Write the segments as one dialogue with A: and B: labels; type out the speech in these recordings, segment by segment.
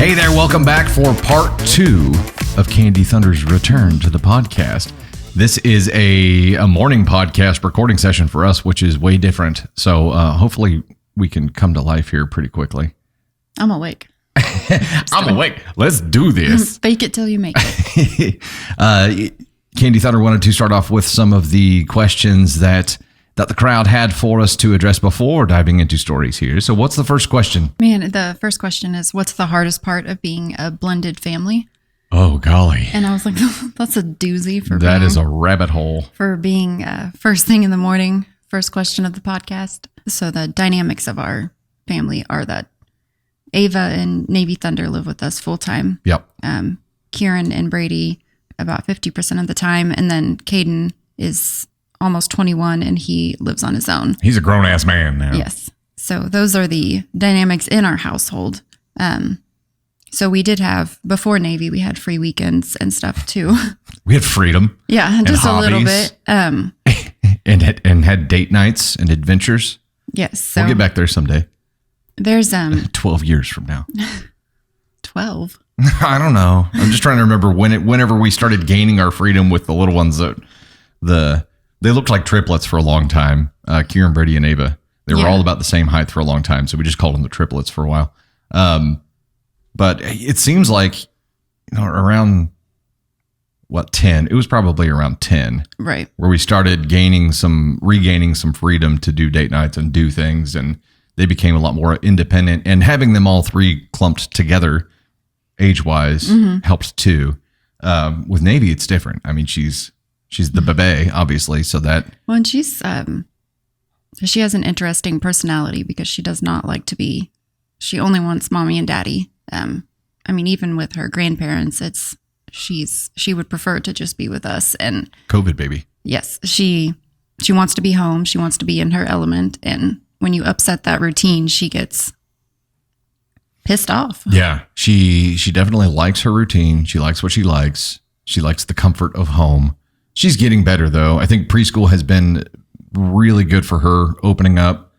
A: Hey there, welcome back for part 2 of Candy Thunder's return to the podcast. This is a morning podcast recording session for us, which is way different. So hopefully we can come to life here pretty quickly.
B: I'm awake.
A: I'm awake. Let's do this.
B: Fake it till you make it.
A: Candy Thunder wanted to start off with some of the questions that the crowd had for us to address before diving into stories here. So what's the first question?
B: Man, the first question is, what's the hardest part of being a blended family?
A: Oh, golly.
B: And I was like, that's a doozy for
A: that is a rabbit hole.
B: For being first thing in the morning, first question of the podcast. So the dynamics of our family are that Ava and Navy Thunder live with us full time.
A: Yep.
B: Kieran and Brady about 50% of the time. And then Caden is almost 21 and he lives on his own.
A: He's a grown ass man now.
B: Yes. So those are the dynamics in our household. So we did have, before Navy, we had free weekends and stuff too.
A: We had freedom.
B: Yeah, just a little bit.
A: and had date nights and adventures.
B: Yes. So
A: we'll get back there someday.
B: There's
A: 12 years from now.
B: 12?
A: I don't know. I'm just trying to remember whenever we started gaining our freedom with the little ones that they looked like triplets for a long time. Kieran, Brady, and Ava. They were all about the same height for a long time, so we just called them the triplets for a while. But it seems like, around 10? It was probably around 10,
B: right?
A: Where we started regaining some freedom to do date nights and do things, and they became a lot more independent. And having them all three clumped together, age-wise, helped too. With Navy, it's different. I mean, she's the bebe, obviously, so that...
B: Well, and she has an interesting personality because she does not like to be... She only wants mommy and daddy. I mean, even with her grandparents, she would prefer to just be with us. And
A: COVID baby.
B: Yes, she wants to be home. She wants to be in her element. And when you upset that routine, she gets pissed off.
A: Yeah, she definitely likes her routine. She likes what she likes. She likes the comfort of home. She's getting better, though. I think preschool has been really good for her opening up.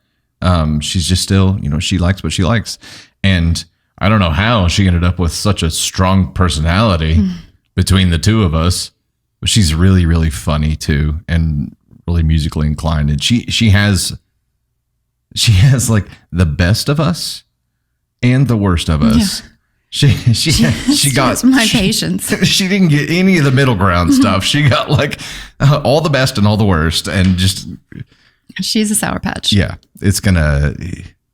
A: She's just still, she likes what she likes. And I don't know how she ended up with such a strong personality between the two of us. But she's really, really funny, too, and really musically inclined. And she has like the best of us and the worst of us. Yeah. She got
B: my patience.
A: She didn't get any of the middle ground stuff. She got like all the best and all the worst, and just
B: she's a sour patch.
A: Yeah,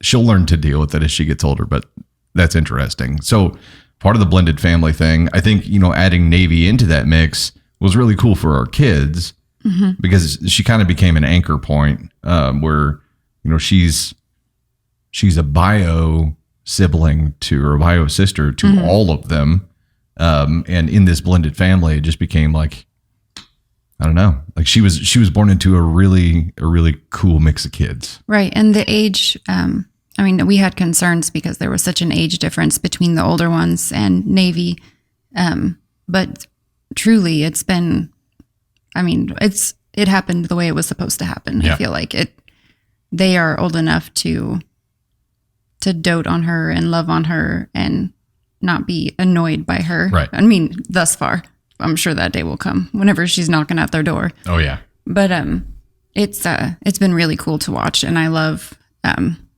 A: she'll learn to deal with it as she gets older, but that's interesting. So part of the blended family thing, I think, adding Navy into that mix was really cool for our kids because she kind of became an anchor point where she's a bio sibling or a bio sister to all of them. And in this blended family, it just became like, I don't know, like she was born into a really cool mix of kids.
B: Right. And the age, we had concerns because there was such an age difference between the older ones and Navy. But truly it's been, it happened the way it was supposed to happen. Yeah. I feel like they are old enough to dote on her and love on her and not be annoyed by her.
A: Right.
B: Thus far, I'm sure that day will come whenever she's knocking at their door.
A: Oh yeah.
B: But it's been really cool to watch, and I love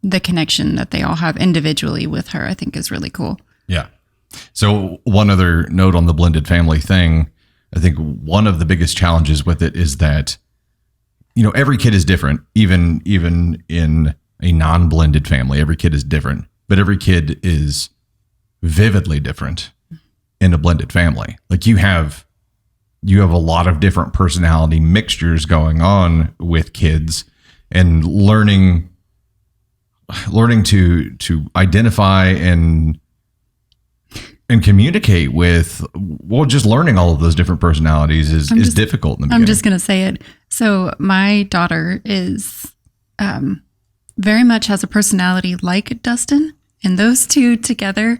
B: the connection that they all have individually with her. I think is really cool.
A: Yeah. So one other note on the blended family thing, I think one of the biggest challenges with it is that every kid is different, even in a non-blended family. Every kid is different, but every kid is vividly different in a blended family. Like you have a lot of different personality mixtures going on with kids, and learning to identify and communicate with, just learning all of those different personalities is difficult in the beginning.
B: I'm just going to say it. So my daughter is very much has a personality like Dustin, and those two together,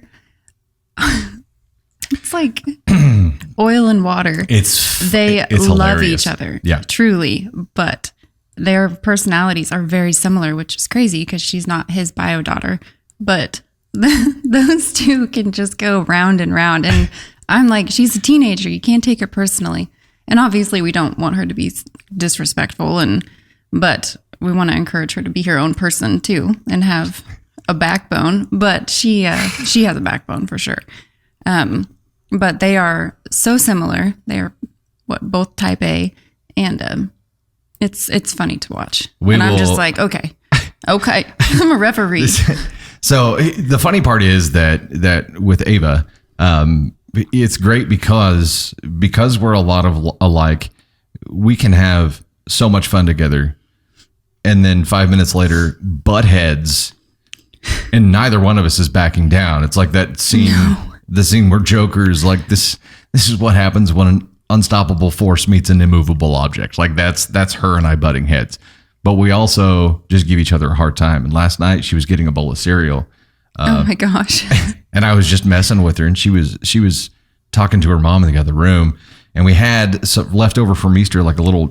B: it's like oil and water. They love each other, truly, but their personalities are very similar, which is crazy because she's not his bio daughter, but those two can just go round and round. And I'm like, she's a teenager. You can't take it personally. And obviously we don't want her to be disrespectful, but we want to encourage her to be her own person too and have a backbone. But she has a backbone for sure. But they are so similar. They are both type A, and it's funny to watch. I'm just like, okay, I'm a referee.
A: So the funny part is that with Ava, it's great because we're a lot of alike. We can have so much fun together, and then 5 minutes later, butt heads, and neither one of us is backing down. It's like that scene, the scene where Joker's like, this is what happens when an unstoppable force meets an immovable object. Like that's her and I butting heads. But we also just give each other a hard time. And last night she was getting a bowl of cereal.
B: Oh my gosh.
A: And I was just messing with her, and she was talking to her mom in the other room, and we had some leftover from Easter, like a little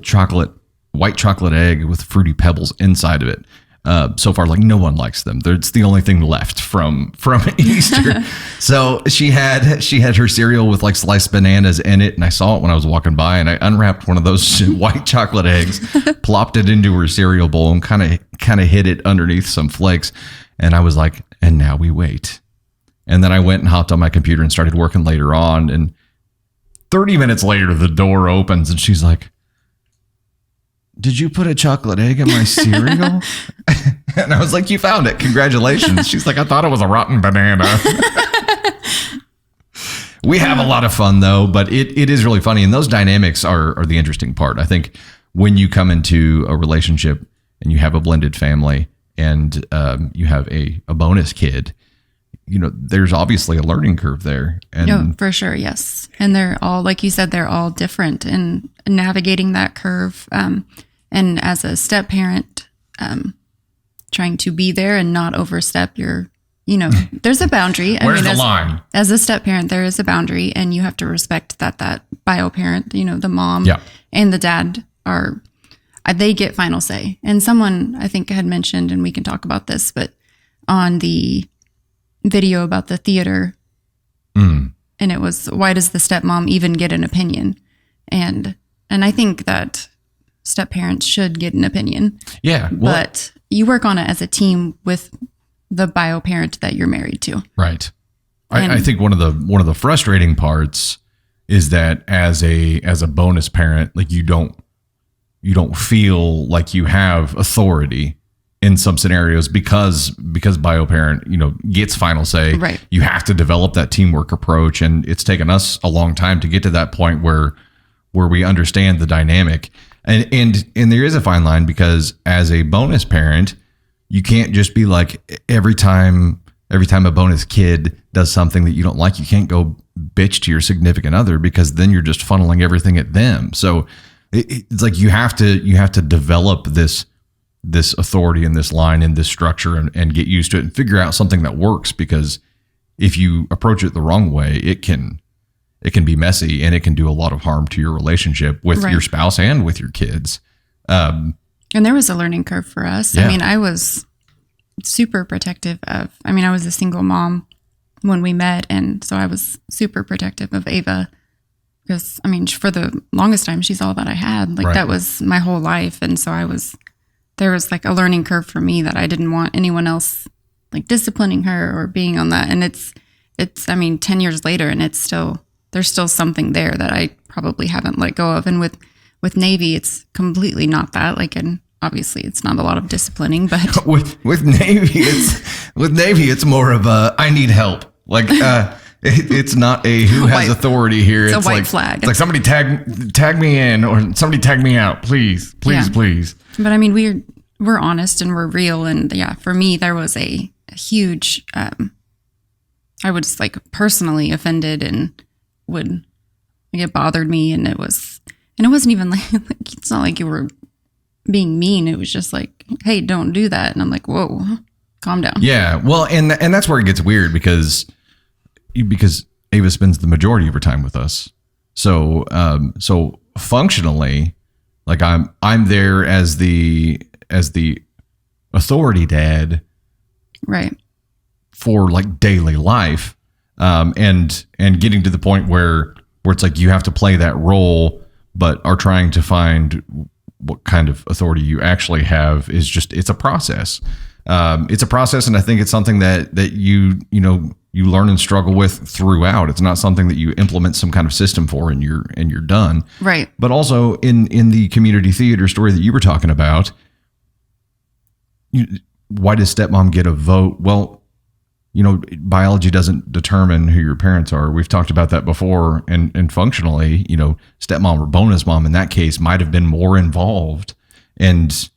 A: white chocolate egg with fruity pebbles inside of it. So far, like no one likes them. It's the only thing left from Easter. So she had her cereal with like sliced bananas in it, and I saw it when I was walking by, and I unwrapped one of those white chocolate eggs, plopped it into her cereal bowl, and kind of hid it underneath some flakes. And I was like, and now we wait. And then I went and hopped on my computer and started working later on. And 30 minutes later, the door opens, and she's like, did you put a chocolate egg in my cereal? And I was like, you found it. Congratulations. She's like, I thought it was a rotten banana. We have a lot of fun, though, but it is really funny. And those dynamics are the interesting part. I think when you come into a relationship and you have a blended family and you have a bonus kid, there's obviously a learning curve there. And
B: no, for sure. Yes. And they're all, like you said, they're all different in navigating that curve. And as a step parent, trying to be there and not overstep there's a boundary.
A: Where's the line?
B: As a step parent, there is a boundary, and you have to respect that bio parent, the mom and the dad they get final say. And someone I think had mentioned, and we can talk about this, but on the video about the theater, and it was, why does the stepmom even get an opinion? And I think that step parents should get an opinion.
A: Yeah.
B: Well, but you work on it as a team with the bio parent that you're married to.
A: Right. I think one of the frustrating parts is that as a bonus parent, like you don't feel like you have authority in some scenarios because bio parent, gets final say.
B: Right.
A: You have to develop that teamwork approach. And it's taken us a long time to get to that point where we understand the dynamic. And there is a fine line, because as a bonus parent, you can't just be like, every time a bonus kid does something that you don't like, you can't go bitch to your significant other, because then you're just funneling everything at them. So it's like you have to develop this authority and this line and this structure and get used to it and figure out something that works, because if you approach it the wrong way, it can be messy, and it can do a lot of harm to your relationship with your spouse and with your kids.
B: And there was a learning curve for us.
A: Yeah.
B: I mean, I was super protective I was a single mom when we met. And so I was super protective of Ava because, for the longest time, she's all that I had. Like that was my whole life. And so there was like a learning curve for me that I didn't want anyone else like disciplining her or being on that. And it's 10 years later, and there's still something there that I probably haven't let go of. And with Navy, it's completely not that. Like, and obviously, it's not a lot of disciplining, but
A: with Navy, it's more of a I need help. Like, it's not a who has authority here.
B: It's a white flag.
A: It's like somebody tag me in, or somebody tag me out, please.
B: But we're honest and we're real, and for me, there was a huge. I was like personally offended, and it bothered me, and it wasn't even like it's not like you were being mean. It was just like, hey, don't do that. And I'm like, whoa, calm down.
A: Yeah. Well, and that's where it gets weird because Ava spends the majority of her time with us. So functionally, like I'm there as the authority dad.
B: Right.
A: for like daily life, and getting to the point where it's like you have to play that role, but are trying to find what kind of authority you actually have is just, it's a process. It's a process, and I think it's something that you learn and struggle with throughout. It's not something that you implement some kind of system for and you're done.
B: Right.
A: But also in the community theater story that you were talking about, why does stepmom get a vote? Well, biology doesn't determine who your parents are. We've talked about that before, and functionally, stepmom or bonus mom in that case might have been more involved, and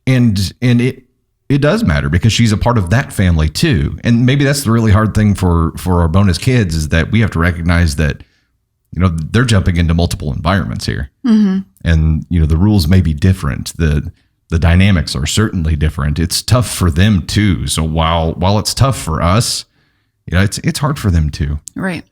A: it does matter because she's a part of that family too. And maybe that's the really hard thing for our bonus kids, is that we have to recognize that they're jumping into multiple environments here, and the rules may be different. The dynamics are certainly different. It's tough for them too. So while it's tough for us, it's hard for them too.
B: Right.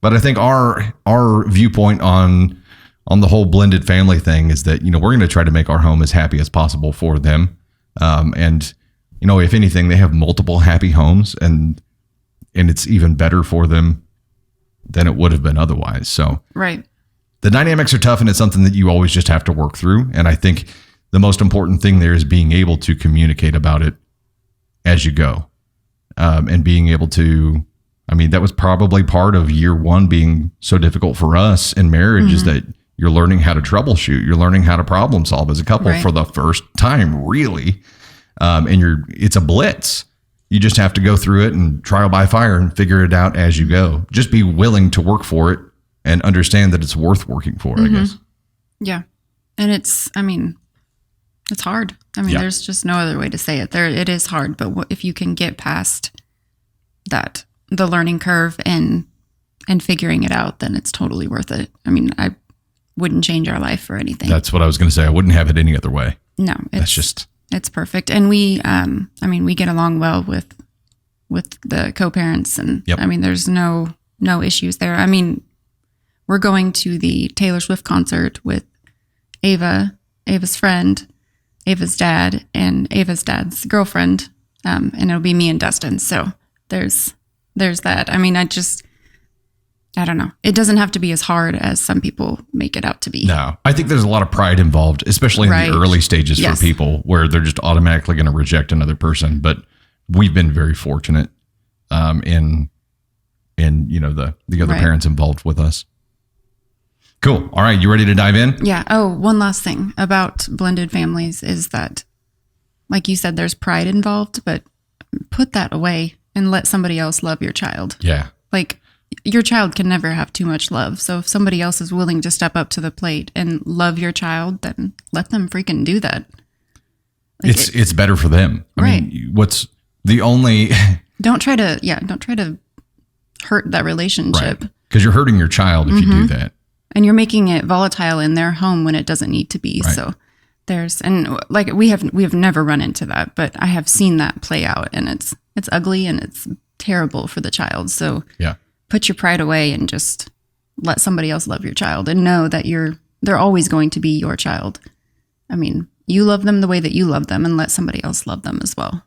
A: But I think our viewpoint on the whole blended family thing is that, we're going to try to make our home as happy as possible for them. And if anything, they have multiple happy homes, and it's even better for them than it would have been otherwise. So
B: right.
A: The dynamics are tough, and it's something that you always just have to work through. And I think the most important thing there is being able to communicate about it as you go, and being able to, that was probably part of year one being so difficult for us in marriage, is that you're learning how to troubleshoot. You're learning how to problem solve as a couple for the first time, really. And it's a blitz. You just have to go through it and trial by fire and figure it out as you go. Just be willing to work for it and understand that it's worth working for, I guess.
B: Yeah. And it's hard. There's just no other way to say it. It is hard, but if you can get past that, the learning curve and figuring it out, then it's totally worth it. I wouldn't change our life for anything.
A: That's what I was going to say. I wouldn't have it any other way.
B: No, it's perfect. And we get along well with the co-parents, and there's no issues there. We're going to the Taylor Swift concert with Ava's friend, Ava's dad, and Ava's dad's girlfriend. And it'll be me and Dustin. So there's that. I don't know. It doesn't have to be as hard as some people make it out to be. No,
A: I think there's a lot of pride involved, especially in the early stages for people, where they're just automatically going to reject another person. But we've been very fortunate in the other parents involved with us. Cool. All right. You ready to dive in?
B: Yeah. Oh, one last thing about blended families is that, like you said, there's pride involved, but put that away and let somebody else love your child.
A: Yeah.
B: Like, your child can never have too much love. So if somebody else is willing to step up to the plate and love your child, then let them freaking do that. Like
A: it's better for them. What's the only...
B: Don't try to hurt that relationship.
A: Right. Because you're hurting your child if you do that.
B: And you're making it volatile in their home when it doesn't need to be. Right. So we have never run into that, but I have seen that play out, and it's ugly and it's terrible for the child. So
A: yeah.
B: Put your pride away and just let somebody else love your child, and know that they're always going to be your child. You love them the way that you love them, and let somebody else love them as well.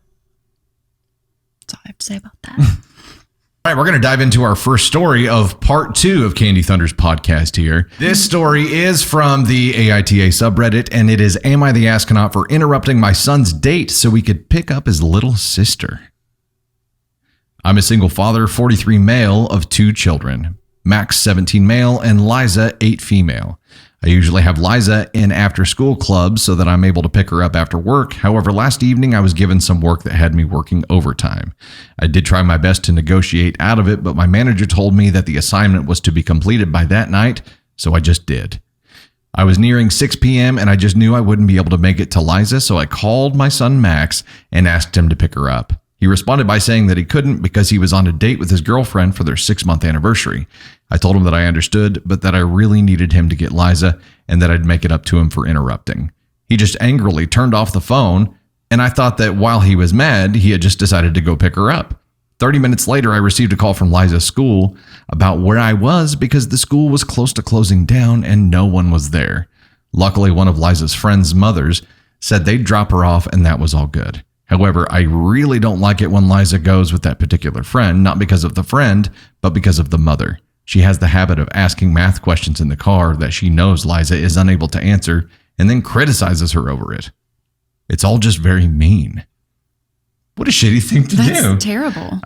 B: That's all I have to say about that.
A: All right, we're going to dive into our first story of part 2 of Candy Thunder's podcast here. This story is from the AITA subreddit, and it is, "Am I the Astronaut for interrupting my son's date so we could pick up his little sister?" I'm a single father, 43 male, of 2 children. Max 17 male and Liza 8 female. I usually have Liza in after school clubs so that I'm able to pick her up after work. However, last evening I was given some work that had me working overtime. I did try my best to negotiate out of it, but my manager told me that the assignment was to be completed by that night, so I just did. I was nearing 6 p.m. and I just knew I wouldn't be able to make it to Liza, so I called my son Max and asked him to pick her up. He responded by saying that he couldn't because he was on a date with his girlfriend for their 6-month anniversary. I told him that I understood, but that I really needed him to get Liza and that I'd make it up to him for interrupting. He just angrily turned off the phone, and I thought that while he was mad, he had just decided to go pick her up. 30 minutes later, I received a call from Liza's school about where I was because the school was close to closing down and no one was there. Luckily, one of Liza's friends' mothers said they'd drop her off and that was all good. However, I really don't like it when Liza goes with that particular friend, not because of the friend, but because of the mother. She has the habit of asking math questions in the car that she knows Liza is unable to answer and then criticizes her over it. It's all just very mean. What a shitty thing to do.
B: That's terrible.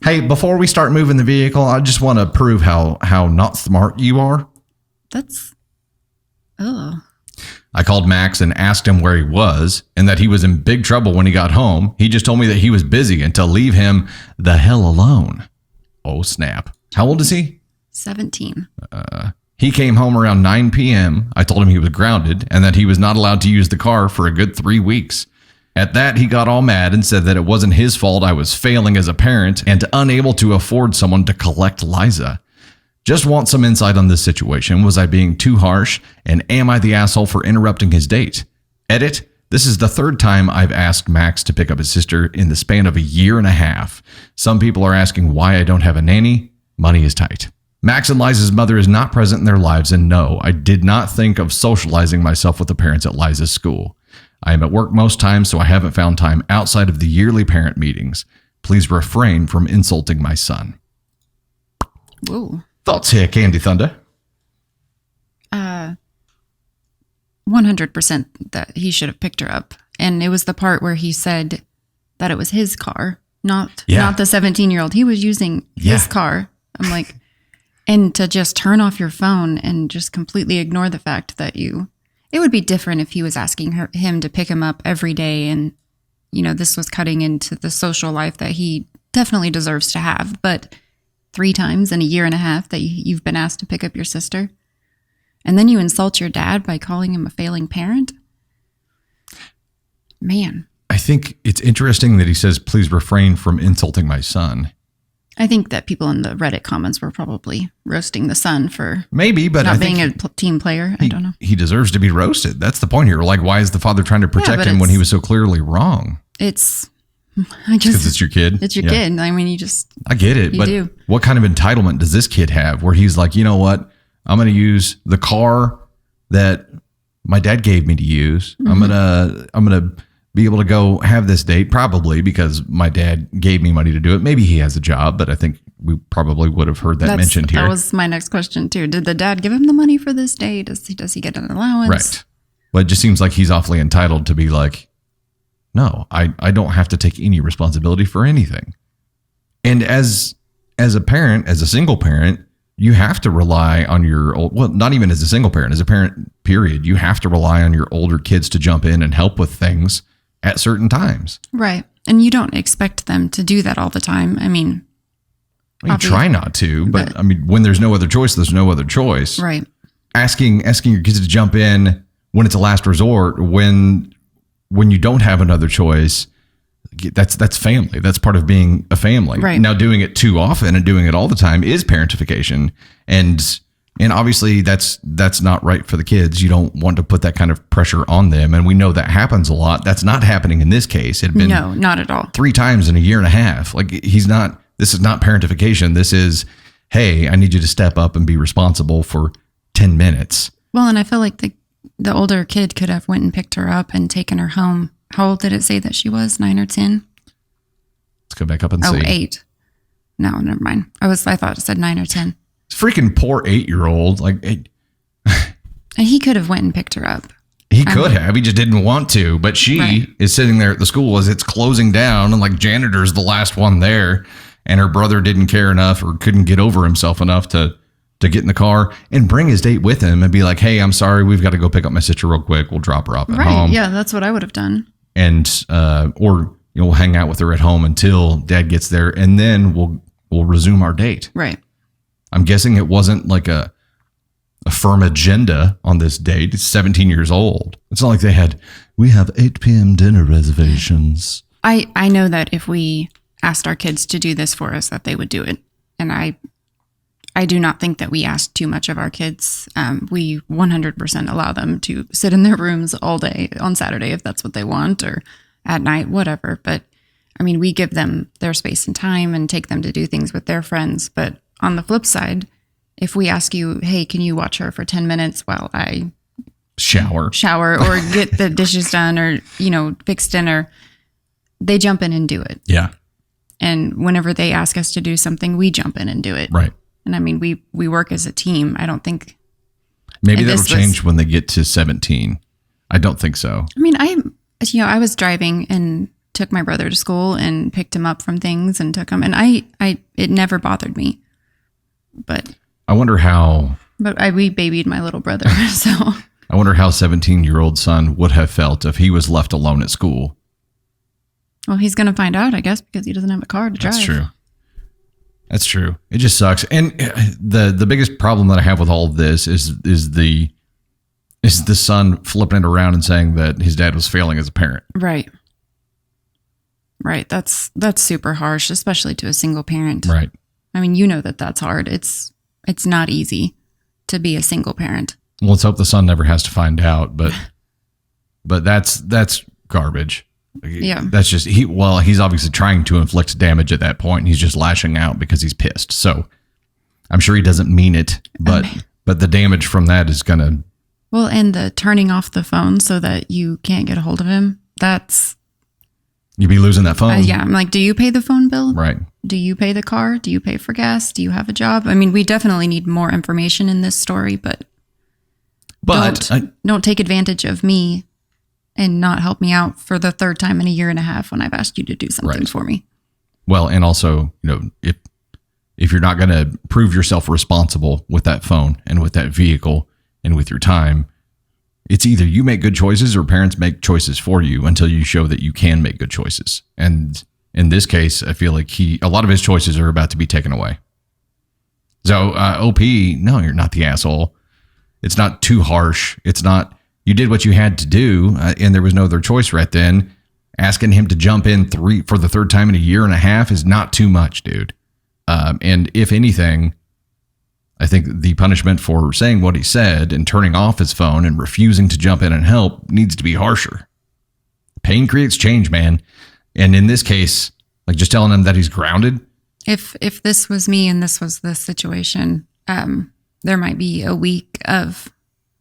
A: Hey, before we start moving the vehicle, I just want to prove how not smart you are. I called Max and asked him where he was and that he was in big trouble when he got home. He just told me that he was busy and to leave him the hell alone. Oh, snap. How old is he?
B: 17.
A: He came home around 9 p.m. I told him he was grounded and that he was not allowed to use the car for a good 3 weeks. At that, he got all mad and said that it wasn't his fault I was failing as a parent and unable to afford someone to collect Liza. Just want some insight on this situation. Was I being too harsh? And am I the asshole for interrupting his date? Edit. This is the third time I've asked Max to pick up his sister in the span of a year and a half. Some people are asking why I don't have a nanny. Money is tight. Max and Liza's mother is not present in their lives, and no, I did not think of socializing myself with the parents at Liza's school. I am at work most times, so I haven't found time outside of the yearly parent meetings. Please refrain from insulting my son.
B: Whoa.
A: Thoughts here, Candy Thunder?
B: 100% that he should have picked her up. And it was the part where he said that it was his car, not the 17-year-old. He was using his car. I'm like, and to just turn off your phone and just completely ignore the fact that it would be different if he was asking him to pick him up every day. And, this was cutting into the social life that he definitely deserves to have. But 3 times in a year and a half that you've been asked to pick up your sister. And then you insult your dad by calling him a failing parent. Man.
A: I think it's interesting that he says, please refrain from insulting my son.
B: I think that people in the Reddit comments were probably roasting the son for
A: but
B: not being a team player. I don't know.
A: He deserves to be roasted. That's the point here. Like, why is the father trying to protect him when he was so clearly wrong?
B: Because
A: it's your kid.
B: It's your kid. I mean,
A: I get it, but what kind of entitlement does this kid have where he's like, you know what? I'm going to use the car that my dad gave me to use. Mm-hmm. I'm going to be able to go have this date, probably because my dad gave me money to do it. Maybe he has a job, but I think we probably would have heard that mentioned here.
B: That was my next question too. Did the dad give him the money for this date? Does he get an allowance?
A: Right. Well, it just seems like he's awfully entitled to be like, no, I don't have to take any responsibility for anything. And as a parent, as a single parent, you have to rely on not even as a single parent, as a parent, period, you have to rely on your older kids to jump in and help with things at certain times.
B: Right. And you don't expect them to do that all the time. I mean,
A: you try not to, but I mean, when there's no other choice, there's no other choice.
B: Right.
A: Asking your kids to jump in when it's a last resort, when you don't have another choice, that's family. That's part of being a family.
B: Right.
A: Now, doing it too often and doing it all the time is parentification. And obviously that's not right for the kids. You don't want to put that kind of pressure on them. And we know that happens a lot. That's not happening in this case. It had been
B: no, not at all.
A: 3 times in a year and a half. Like this is not parentification. This is, hey, I need you to step up and be responsible for 10 minutes.
B: Well, and I feel like the older kid could have went and picked her up and taken her home. How old did it say that she was? 9 or 10?
A: Let's go back up and see.
B: 8. No, never mind. I thought it said 9 or 10.
A: Freaking poor 8-year-old. Like,
B: and he could have went and picked her up.
A: He could have. He just didn't want to. But she is sitting there at the school as it's closing down, and like janitor's the last one there, and her brother didn't care enough or couldn't get over himself enough to get in the car and bring his date with him and be like, hey, I'm sorry, we've got to go pick up my sister real quick. We'll drop her off at home.
B: Yeah, that's what I would have done.
A: And or we'll hang out with her at home until dad gets there, and then we'll resume our date.
B: Right.
A: I'm guessing it wasn't like a firm agenda on this date. It's 17 years old. It's not like we have 8 p.m. dinner reservations.
B: I know that if we asked our kids to do this for us, that they would do it. And I do not think that we ask too much of our kids. We 100% allow them to sit in their rooms all day on Saturday if that's what they want, or at night, whatever. But I mean, we give them their space and time and take them to do things with their friends. But on the flip side, if we ask you, hey, can you watch her for 10 minutes while I
A: shower
B: or get the dishes done or, fix dinner, they jump in and do it.
A: Yeah.
B: And whenever they ask us to do something, we jump in and do it.
A: Right.
B: And I mean, we work as a team. I don't think.
A: Maybe that'll change when they get to 17. I don't think so.
B: I mean, I was driving and took my brother to school and picked him up from things and took him. And it never bothered me. But
A: I wonder how.
B: But we babied my little brother. So
A: I wonder how 17-year-old son would have felt if he was left alone at school.
B: Well, he's going to find out, I guess, because he doesn't have a car to drive.
A: That's true. That's true. It just sucks. And the biggest problem that I have with all of this is the son flipping it around and saying that his dad was failing as a parent.
B: Right. Right. That's super harsh, especially to a single parent.
A: Right.
B: I mean, that's hard. It's not easy to be a single parent.
A: Well, let's hope the son never has to find out, but that's garbage.
B: Yeah.
A: That's just he's obviously trying to inflict damage at that point, and he's just lashing out because he's pissed. So I'm sure he doesn't mean it, but the damage from that is gonna.
B: Well, and the turning off the phone so that you can't get a hold of him,
A: you'd be losing that phone.
B: Yeah. I'm like, do you pay the phone bill?
A: Right.
B: Do you pay the car? Do you pay for gas? Do you have a job? I mean, we definitely need more information in this story, but don't take advantage of me and not help me out for the third time in a year and a half when I've asked you to do something for me.
A: Well, and also, if you're not going to prove yourself responsible with that phone and with that vehicle and with your time, it's either you make good choices or parents make choices for you until you show that you can make good choices. And in this case, I feel like a lot of his choices are about to be taken away. So, OP, no, you're not the asshole. It's not too harsh. It's not, you did what you had to do, and there was no other choice right then. Asking him to jump in for the third time in a year and a half is not too much, dude. And if anything, I think the punishment for saying what he said and turning off his phone and refusing to jump in and help needs to be harsher. Pain creates change, man. And in this case, like just telling him that he's grounded.
B: If this was me and this was the situation, there might be a week of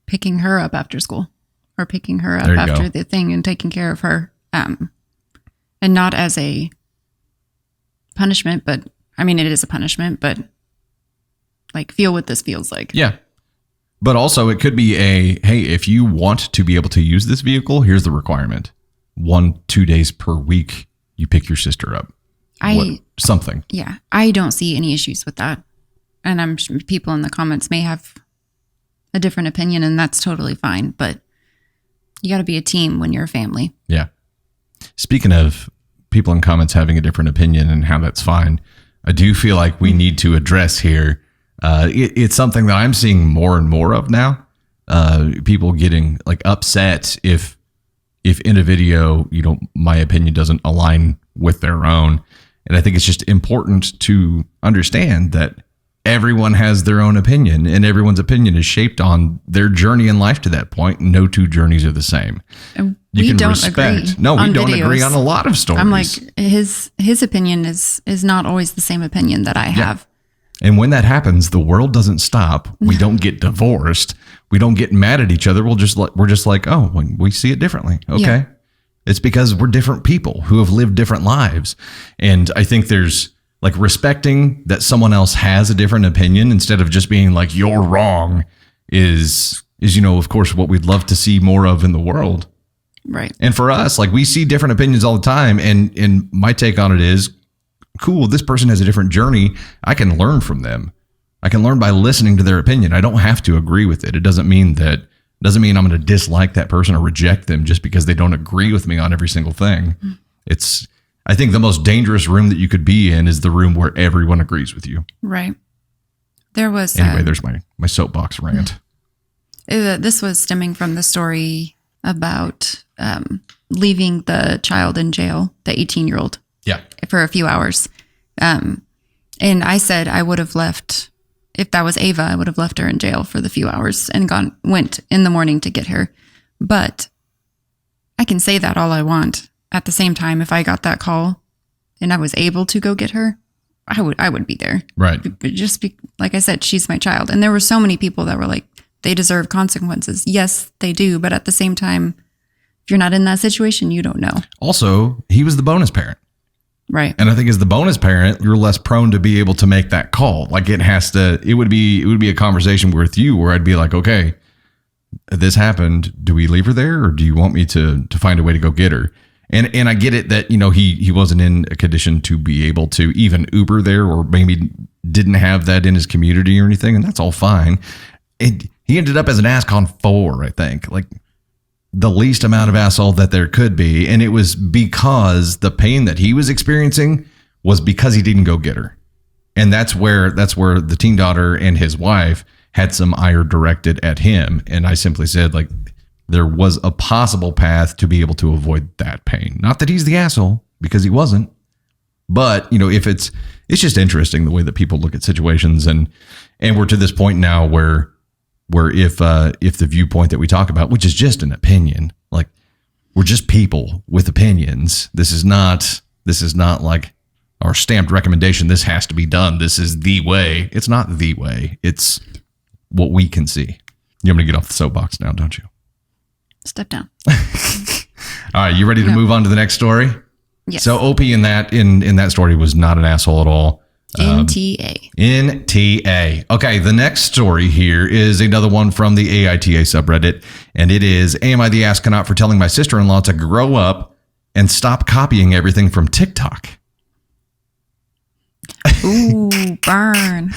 B: picking her up after school or picking her up after the thing and taking care of her. And not as a punishment, but I mean, it is a punishment, but like feel what this feels like.
A: Yeah. But also it could be hey, if you want to be able to use this vehicle, here's the requirement. 1-2 days per week, you pick your sister up. Something.
B: Yeah. I don't see any issues with that. And I'm sure people in the comments may have a different opinion, and that's totally fine. But you got to be a team when you're a family.
A: Yeah. Speaking of people in comments having a different opinion and how that's fine, I do feel like we need to address here. It's something that I'm seeing more and more of now. People getting like upset if in a video, my opinion doesn't align with their own. And I think it's just important to understand that everyone has their own opinion, and everyone's opinion is shaped on their journey in life to that point. No two journeys are the same.
B: And we don't agree.
A: No, we don't agree on a lot of stories.
B: I'm like, his opinion is not always the same opinion that I have.
A: And when that happens, the world doesn't stop. We don't get divorced. We don't get mad at each other. We're just like, oh, we see it differently. Okay. Yeah. It's because we're different people who have lived different lives. And I think there's like respecting that someone else has a different opinion instead of just being like, you're wrong is, of course, what we'd love to see more of in the world.
B: Right.
A: And for us, like we see different opinions all the time. And my take on it is, cool, this person has a different journey. I can learn from them. I can learn by listening to their opinion. I don't have to agree with it. It doesn't mean I'm going to dislike that person or reject them just because they don't agree with me on every single thing. I think the most dangerous room that you could be in is the room where everyone agrees with you.
B: Right. There was
A: anyway. There's my soapbox rant.
B: This was stemming from the story about leaving the child in jail, the 18-year-old.
A: Yeah.
B: For a few hours. And I said I would have left, if that was Ava, I would have left her in jail for the few hours and went in the morning to get her. But I can say that all I want. At the same time, if I got that call and I was able to go get her, I would be there.
A: Right.
B: But like I said, she's my child. And there were so many people that were like, they deserve consequences. Yes, they do. But at the same time, If you're not in that situation, you don't know.
A: Also, he was the bonus parent.
B: Right.
A: And I think as the bonus parent, you're less prone to be able to make that call. Like it would be a conversation with you where I'd be like, okay, this happened. Do we leave her there or do you want me to find a way to go get her? And I get it that, he wasn't in a condition to be able to even Uber there or maybe didn't have that in his community or anything. And that's all fine. He ended up as an ascon 4, I think. Like, the least amount of asshole that there could be. And it was because the pain that he was experiencing was because he didn't go get her. And that's where the teen daughter and his wife had some ire directed at him. And I simply said, like, there was a possible path to be able to avoid that pain. Not that he's the asshole, because he wasn't. But, if it's just interesting the way that people look at situations. And we're to this point now where if the viewpoint that we talk about, which is just an opinion, like, we're just people with opinions. This is not like our stamped recommendation. This has to be done. This is the way. It's not the way. It's what we can see. You want me to get off the soapbox now, don't you?
B: Step down.
A: All right. You ready to move on to the next story?
B: Yes.
A: So OP in that story was not an asshole at all.
B: NTA.
A: NTA. Okay, the next story here is another one from the AITA subreddit, and it is, am I the astronaut for telling my sister-in-law to grow up and stop copying everything from TikTok?
B: Ooh, burn.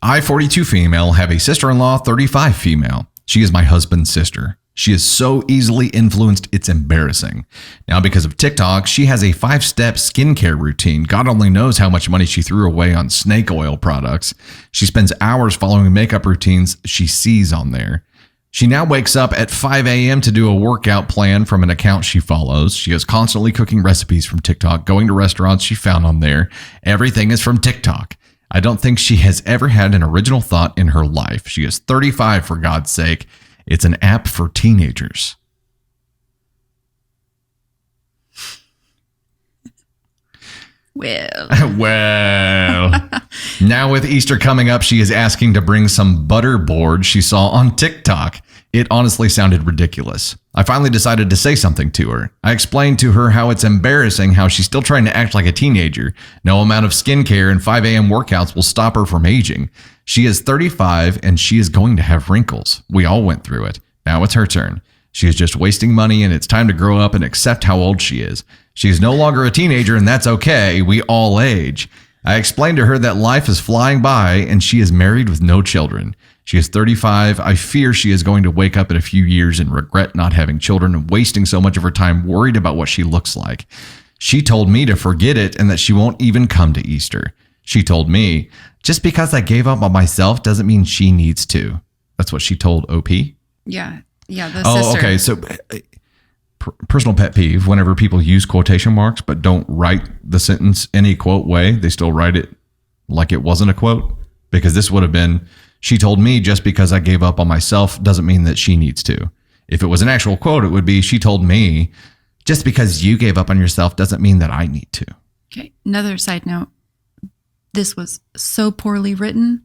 A: I, 42 female, have a sister-in-law, 35 female. She is my husband's sister. She is so easily influenced, it's embarrassing. Now, because of TikTok, she has a 5-step skincare routine. God only knows how much money she threw away on snake oil products. She spends hours following makeup routines she sees on there. She now wakes up at 5 a.m. to do a workout plan from an account she follows. She is constantly cooking recipes from TikTok, going to restaurants she found on there. Everything is from TikTok. I don't think she has ever had an original thought in her life. She is 35, for God's sake. It's an app for teenagers.
B: Well.
A: Now with Easter coming up, she is asking to bring some butter board she saw on TikTok. It honestly sounded ridiculous. I finally decided to say something to her. I explained to her how it's embarrassing how she's still trying to act like a teenager. No amount of skincare and 5 a.m. workouts will stop her from aging. She is 35 and she is going to have wrinkles. We all went through it. Now it's her turn. She is just wasting money and it's time to grow up and accept how old she is. She is no longer a teenager and that's okay. We all age. I explained to her that life is flying by and she is married with no children. She is 35. I fear she is going to wake up in a few years and regret not having children and wasting so much of her time worried about what she looks like. She told me to forget it and that she won't even come to Easter. She told me, just because I gave up on myself doesn't mean she needs to. That's what she told OP.
B: Yeah. Yeah. The sister.
A: Okay. So personal pet peeve, whenever people use quotation marks, but don't write the sentence any quote way, they still write it like it wasn't a quote, because this would have been, she told me just because I gave up on myself doesn't mean that she needs to. If it was an actual quote, it would be, she told me just because you gave up on yourself doesn't mean that I need to.
B: Okay. Another side note. This was so poorly written.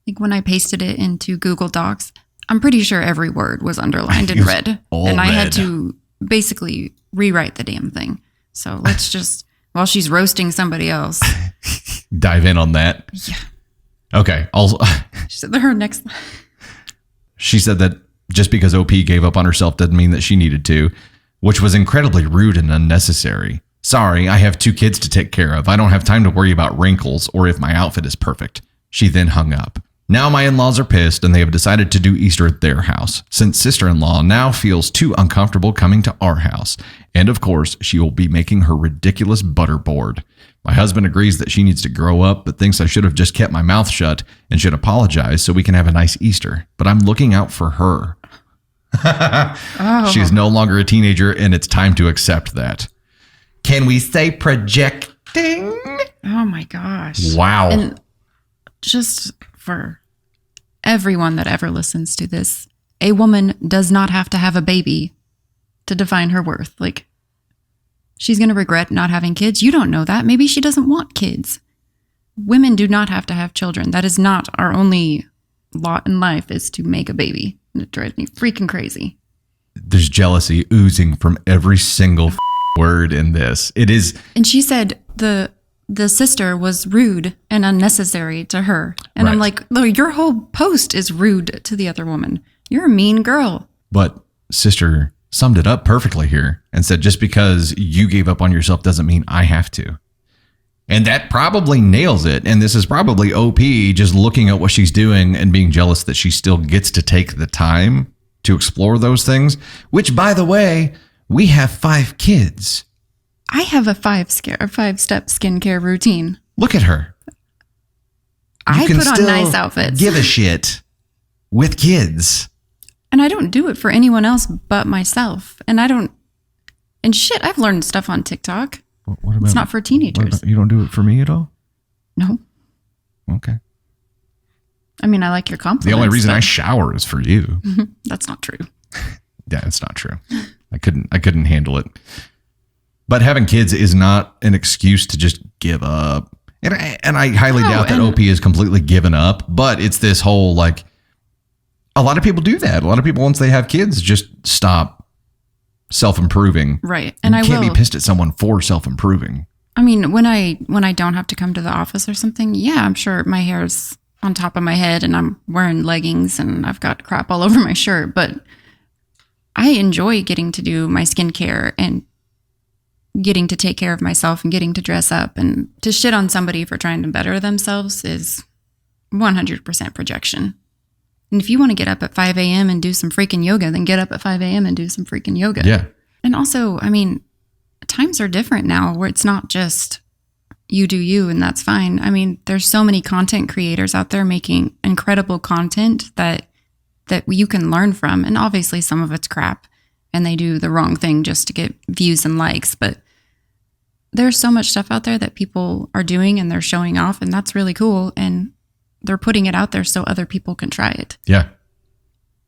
B: Like when I pasted it into Google Docs, I'm pretty sure every word was underlined in red. And I had to basically rewrite the damn thing. So let's just, while she's roasting somebody else,
A: dive in on that.
B: Yeah.
A: Okay. Also,
B: she said her next.
A: She said that just because OP gave up on herself doesn't mean that she needed to, which was incredibly rude and unnecessary. Sorry, I have 2 kids to take care of. I don't have time to worry about wrinkles or if my outfit is perfect. She then hung up. Now my in-laws are pissed and they have decided to do Easter at their house, since sister-in-law now feels too uncomfortable coming to our house. And of course, she will be making her ridiculous butter board. My husband agrees that she needs to grow up, but thinks I should have just kept my mouth shut and should apologize so we can have a nice Easter. But I'm looking out for her. Oh. She is no longer a teenager and it's time to accept that. Can we say projecting?
B: Oh my gosh.
A: Wow.
B: And just for everyone that ever listens to this, a woman does not have to have a baby to define her worth. Like, she's going to regret not having kids. You don't know that. Maybe she doesn't want kids. Women do not have to have children. That is not our only lot in life, is to make a baby. And it drives me freaking crazy.
A: there's jealousy oozing from every single word in this. It is.
B: And she said the sister was rude and unnecessary to her. And I'm like, no, your whole post is rude to the other woman. You're a mean girl.
A: But sister summed it up perfectly here and said, just because you gave up on yourself doesn't mean I have to. And that probably nails it. And this is probably OP just looking at what she's doing and being jealous that she still gets to take the time to explore those things, which, by the way, we have 5 kids.
B: I have a 5-step skincare routine.
A: Look at her.
B: I put on nice outfits.
A: Give a shit with kids.
B: And I don't do it for anyone else but myself. And I've learned stuff on TikTok.
A: What about,
B: it's not for teenagers.
A: You don't do it for me at all?
B: No.
A: Okay.
B: I mean, I like your compliments.
A: The only reason I shower is for you.
B: That's not true.
A: Yeah, it's not true. I couldn't handle it. But having kids is not an excuse to just give up. And I highly doubt that OP is completely given up. But it's this whole, like, a lot of people do that. A lot of people, once they have kids, just stop self-improving.
B: Right. And
A: you can't be pissed at someone for self-improving.
B: I mean, when I don't have to come to the office or something, yeah, I'm sure my hair's on top of my head and I'm wearing leggings and I've got crap all over my shirt. But I enjoy getting to do my skincare and getting to take care of myself and getting to dress up. And to shit on somebody for trying to better themselves is 100% projection. And if you want to get up at 5 a.m. and do some freaking yoga, then get up at 5 a.m. and do some freaking yoga.
A: Yeah.
B: And also, I mean, times are different now where it's not just you do you and that's fine. I mean, there's so many content creators out there making incredible content that you can learn from. And obviously some of it's crap and they do the wrong thing just to get views and likes. But there's so much stuff out there that people are doing and they're showing off, and that's really cool. And they're putting it out there so other people can try it.
A: Yeah.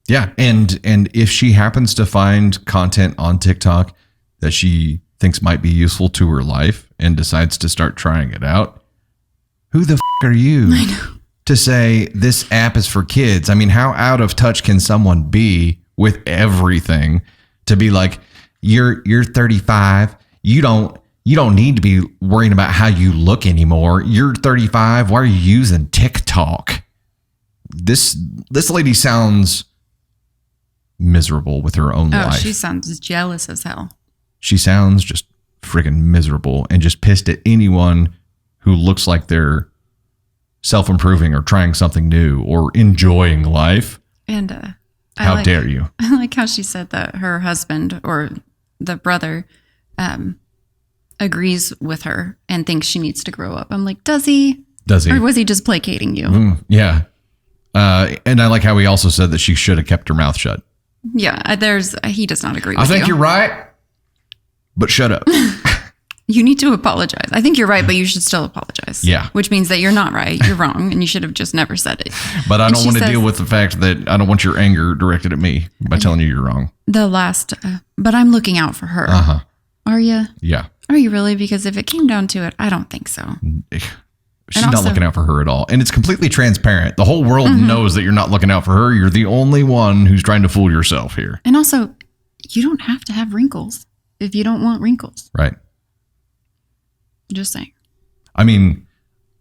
A: Yeah. And if she happens to find content on TikTok that she thinks might be useful to her life and decides to start trying it out, who the are you to say this app is for kids? I mean, how out of touch can someone be with everything to be like, you're 35. You don't need to be worrying about how you look anymore. You're 35. Why are you using TikTok? This lady sounds miserable with her own life.
B: She sounds jealous as hell.
A: She sounds just friggin' miserable and just pissed at anyone who looks like they're self-improving or trying something new or enjoying life.
B: And
A: how dare you?
B: I like how she said that her husband or the brother agrees with her and thinks she needs to grow up. I'm like, does he? Or was he just placating you?
A: Yeah. And I like how he also said that she should have kept her mouth shut.
B: Yeah, he does not agree with you.
A: I think you're right, but shut up.
B: You need to apologize. I think you're right, but you should still apologize.
A: Yeah.
B: Which means that you're not right. You're wrong, and you should have just never said it.
A: But I don't want to deal with the fact that I don't want your anger directed at me by telling you you're wrong.
B: But I'm looking out for her.
A: Uh-huh.
B: Are you?
A: Yeah.
B: Are you really? Because if it came down to it, I don't think so.
A: She's not looking out for her at all. And it's completely transparent. The whole world knows that you're not looking out for her. You're the only one who's trying to fool yourself here.
B: And also, you don't have to have wrinkles if you don't want wrinkles.
A: Right.
B: Just saying.
A: I mean,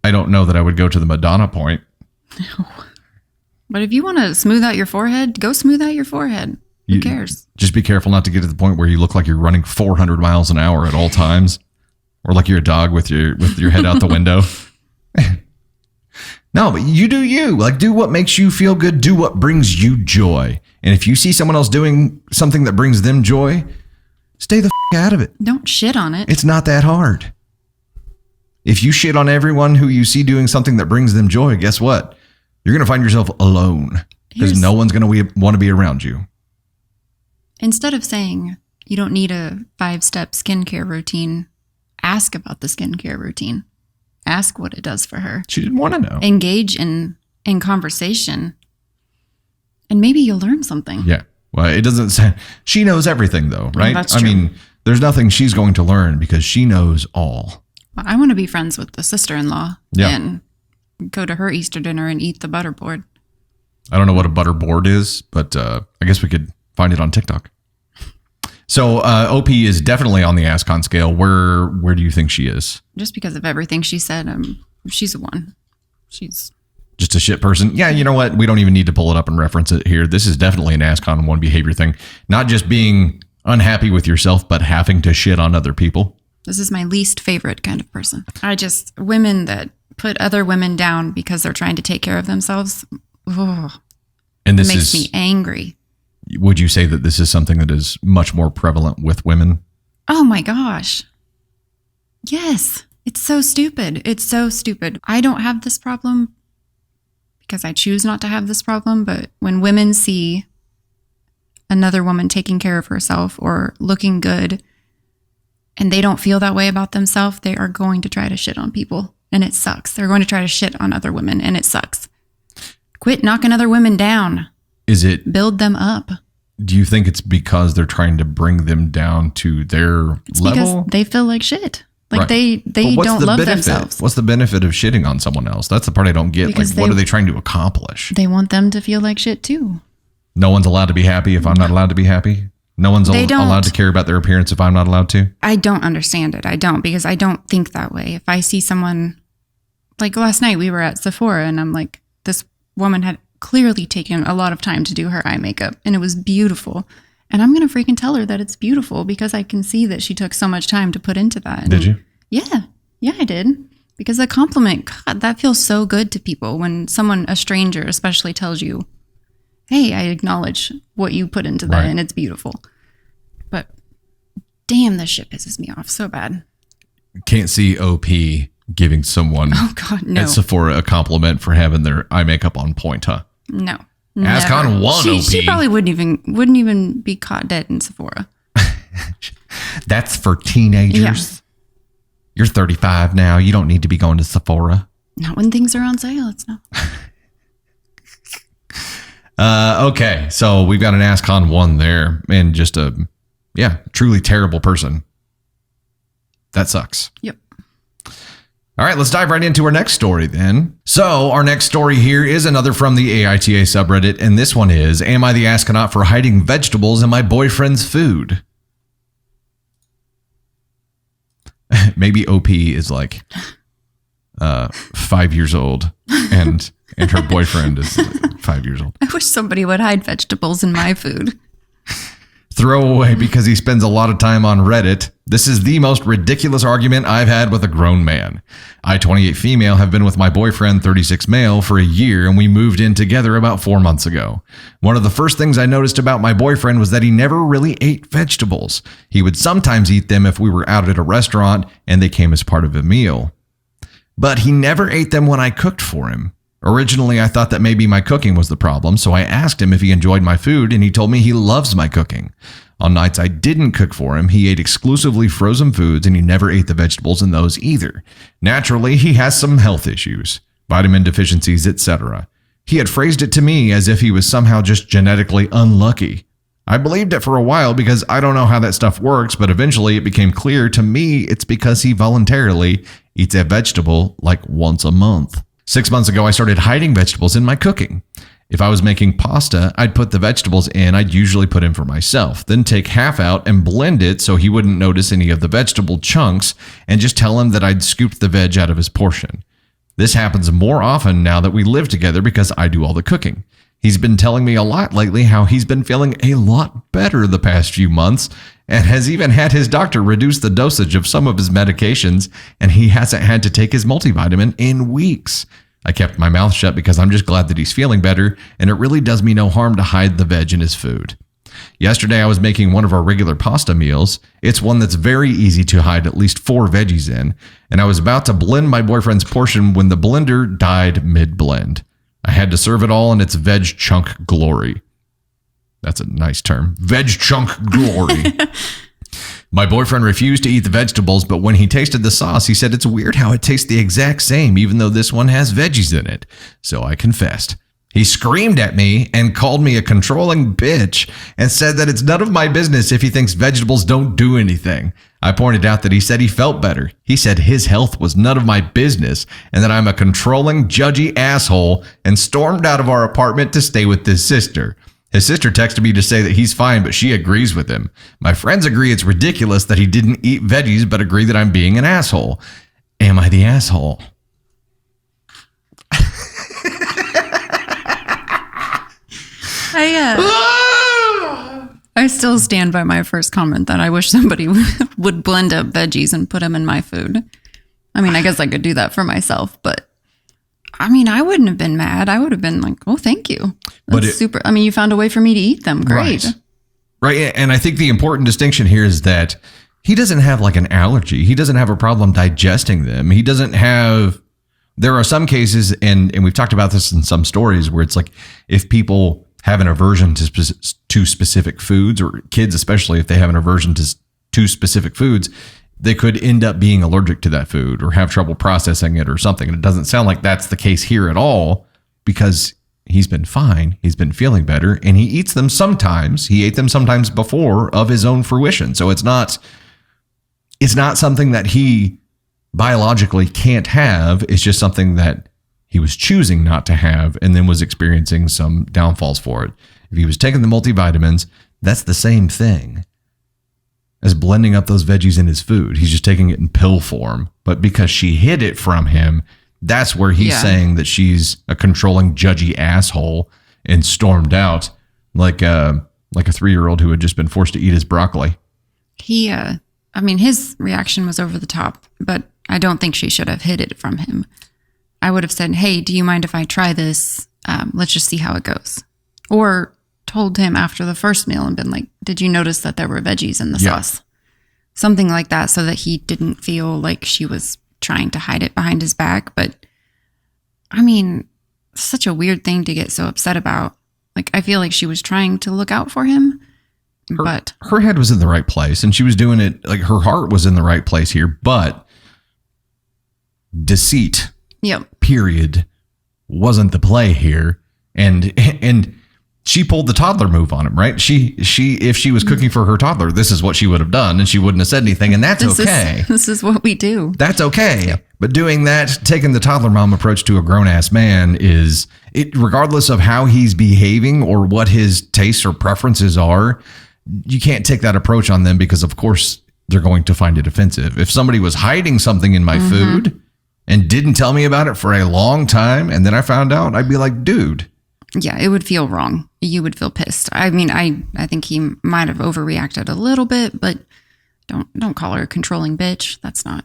A: I don't know that I would go to the Madonna point.
B: No. But if you want to smooth out your forehead, go smooth out your forehead. Who cares?
A: Just be careful not to get to the point where you look like you're running 400 miles an hour at all times. Or like you're a dog with your head out the window. No, but you do you. Like, do what makes you feel good. Do what brings you joy. And if you see someone else doing something that brings them joy, stay the out of it.
B: Don't shit on it.
A: It's not that hard. If you shit on everyone who you see doing something that brings them joy, guess what? You're going to find yourself alone because no one's going to want to be around you.
B: Instead of saying you don't need a 5-step skincare routine, ask about the skincare routine. Ask what it does for her.
A: She didn't want to know.
B: Engage in conversation. And maybe you'll learn something.
A: Yeah. Well, it doesn't say she knows everything though, right?
B: That's true.
A: I mean, there's nothing she's going to learn because she knows all.
B: I want to be friends with the sister-in-law and go to her Easter dinner and eat the butterboard.
A: I don't know what a butterboard is, but I guess we could find it on TikTok. So OP is definitely on the ascon scale. Where do you think she is?
B: Just because of everything she said, she's a 1. She's
A: just a shit person. Yeah, you know what? We don't even need to pull it up and reference it here. This is definitely an ascon 1 behavior thing. Not just being unhappy with yourself, but having to shit on other people.
B: This is my least favorite kind of person. Women that put other women down because they're trying to take care of themselves. Ugh,
A: and this
B: makes me angry.
A: Would you say that this is something that is much more prevalent with women?
B: Oh my gosh. Yes. It's so stupid. It's so stupid. I don't have this problem because I choose not to have this problem. But when women see another woman taking care of herself or looking good and they don't feel that way about themselves, they are going to try to shit on people. And it sucks. They're going to try to shit on other women and it sucks. Quit knocking other women down. Build them up.
A: Do you think it's because they're trying to bring them down to their level?
B: Because they feel like shit. Like
A: right.
B: they don't love themselves.
A: What's the benefit of shitting on someone else? That's the part I don't get. Because what are they trying to accomplish?
B: They want them to feel like shit too.
A: No one's allowed to be happy if I'm not allowed to be happy? No one's allowed to care about their appearance if I'm not allowed to?
B: I don't understand it. I don't, because I don't think that way. If I see someone, like last night we were at Sephora and I'm like, this woman had clearly taken a lot of time to do her eye makeup and it was beautiful. And I'm going to freaking tell her that it's beautiful because I can see that she took so much time to put into that.
A: Did you?
B: Yeah. Yeah, I did. Because the compliment, God, that feels so good to people when someone, a stranger especially, tells you, hey, I acknowledge what you put into that and it's beautiful. But damn, this shit pisses me off so bad.
A: Can't see OP giving someone at Sephora a compliment for having their eye makeup on point, huh?
B: No.
A: ascon 1 OP.
B: She probably wouldn't even be caught dead in Sephora.
A: That's for teenagers. Yeah. You're 35 now. You don't need to be going to Sephora.
B: Not when things are on sale. It's not.
A: Okay, so we've got an ascon 1 there and just a truly terrible person. That sucks.
B: Yep.
A: All right, let's dive right into our next story then. So our next story here is another from the AITA subreddit, and this one is, am I the astronaut for hiding vegetables in my boyfriend's food? Maybe OP is like 5 years old and her boyfriend is 5 years old.
B: I wish somebody would hide vegetables in my food.
A: Throw away because he spends a lot of time on Reddit. This is the most ridiculous argument I've had with a grown man. I, 28 female, have been with my boyfriend, 36 male, for a year, and we moved in together about 4 months ago. One of the first things I noticed about my boyfriend was that he never really ate vegetables. He would sometimes eat them if we were out at a restaurant and they came as part of a meal. But he never ate them when I cooked for him. Originally, I thought that maybe my cooking was the problem, so I asked him if he enjoyed my food, and he told me he loves my cooking. On nights I didn't cook for him, he ate exclusively frozen foods, and he never ate the vegetables in those either. Naturally, he has some health issues, vitamin deficiencies, etc. He had phrased it to me as if he was somehow just genetically unlucky. I believed it for a while because I don't know how that stuff works, but eventually it became clear to me it's because he voluntarily eats a vegetable like once a month. 6 months ago, I started hiding vegetables in my cooking. If I was making pasta, I'd put the vegetables in I'd usually put in for myself, then take half out and blend it so he wouldn't notice any of the vegetable chunks and just tell him that I'd scooped the veg out of his portion. This happens more often now that we live together because I do all the cooking. He's been telling me a lot lately how he's been feeling a lot better the past few months and has even had his doctor reduce the dosage of some of his medications, and he hasn't had to take his multivitamin in weeks. I kept my mouth shut because I'm just glad that he's feeling better, and it really does me no harm to hide the veg in his food. Yesterday, I was making one of our regular pasta meals. It's one that's very easy to hide at least 4 veggies in, and I was about to blend my boyfriend's portion when the blender died mid-blend. I had to serve it all in its veg chunk glory. That's a nice term. Veg chunk glory. My boyfriend refused to eat the vegetables, but when he tasted the sauce, he said it's weird how it tastes the exact same, even though this one has veggies in it. So I confessed. He screamed at me and called me a controlling bitch and said that it's none of my business if he thinks vegetables don't do anything. I pointed out that he said he felt better. He said his health was none of my business and that I'm a controlling, judgy asshole, and stormed out of our apartment to stay with his sister. His sister texted me to say that he's fine, but she agrees with him. My friends agree it's ridiculous that he didn't eat veggies, but agree that I'm being an asshole. Am I the asshole?
B: I still stand by my first comment that I wish somebody would blend up veggies and put them in my food. I mean, I guess I could do that for myself, but I mean, I wouldn't have been mad. I would have been like, oh, thank you. That's super. I mean, you found a way for me to eat them. Great.
A: Right. And I think the important distinction here is that he doesn't have like an allergy. He doesn't have a problem digesting them. He doesn't have, there are some cases, and we've talked about this in some stories, where it's like if people have an aversion to specific foods, or kids especially, if they have an aversion to specific foods, they could end up being allergic to that food or have trouble processing it or something. And it doesn't sound like that's the case here at all, because he's been fine. He's been feeling better, and he eats them sometimes. He ate them sometimes before of his own fruition. So it's not something that he biologically can't have. It's just something that he was choosing not to have and then was experiencing some downfalls for it. If he was taking the multivitamins, that's the same thing as blending up those veggies in his food. He's just taking it in pill form. But because she hid it from him, that's where he's saying that she's a controlling, judgy asshole and stormed out like a 3-year-old who had just been forced to eat his broccoli.
B: His reaction was over the top, but I don't think she should have hid it from him. I would have said, hey, do you mind if I try this? Let's just see how it goes. Or told him after the first meal and been like, did you notice that there were veggies in the sauce? Something like that, so that he didn't feel like she was trying to hide it behind his back. But I mean, such a weird thing to get so upset about. Like, I feel like she was trying to look out for him, but
A: her head was in the right place, and she was doing it, like her heart was in the right place here, but deceit, period, wasn't the play here. And she pulled the toddler move on him, right? If she was cooking for her toddler, this is what she would have done, and she wouldn't have said anything, and that's okay.
B: This is what we do.
A: That's okay. Yep. But doing that, taking the toddler mom approach to a grown-ass man is, it, regardless of how he's behaving or what his tastes or preferences are, you can't take that approach on them, because of course they're going to find it offensive. If somebody was hiding something in my food and didn't tell me about it for a long time, and then I found out, I'd be like, dude.
B: Yeah, it would feel wrong. You would feel pissed. I mean, I think he might have overreacted a little bit, but don't call her a controlling bitch. That's not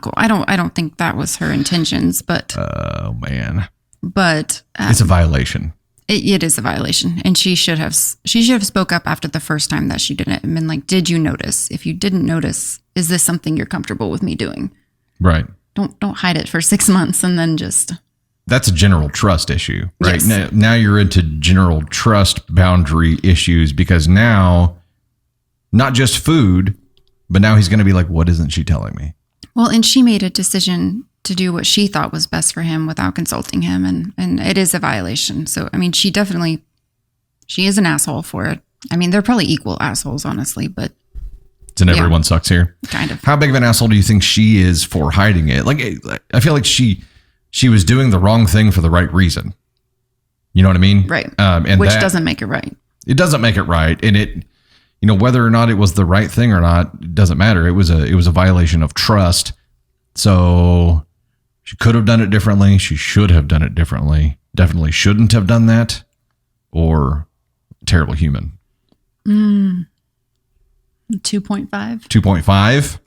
B: cool. I don't think that was her intentions, but
A: oh man.
B: But
A: it's a violation.
B: It is a violation, and she should have spoke up after the first time that she didn't, and been like, "Did you notice? If you didn't notice, is this something you're comfortable with me doing?"
A: Right.
B: Don't hide it for 6 months and then just.
A: That's a general trust issue, right?
B: Yes.
A: Now you're into general trust boundary issues, because now, not just food, but now he's going to be like, "What isn't she telling me?"
B: Well, and she made a decision to do what she thought was best for him without consulting him. And it is a violation. So, I mean, she is an asshole for it. I mean, they're probably equal assholes, honestly, but.
A: And everyone sucks here.
B: Kind of.
A: How big of an asshole do you think she is for hiding it? Like, I feel like she was doing the wrong thing for the right reason. You know what I mean?
B: Right.
A: And
B: which doesn't make it right.
A: It doesn't make it right. And it, whether or not it was the right thing or not, it doesn't matter. It was a violation of trust. So she could have done it differently. She should have done it differently. Definitely shouldn't have done that, or terrible human.
B: 2.5.
A: 2.5.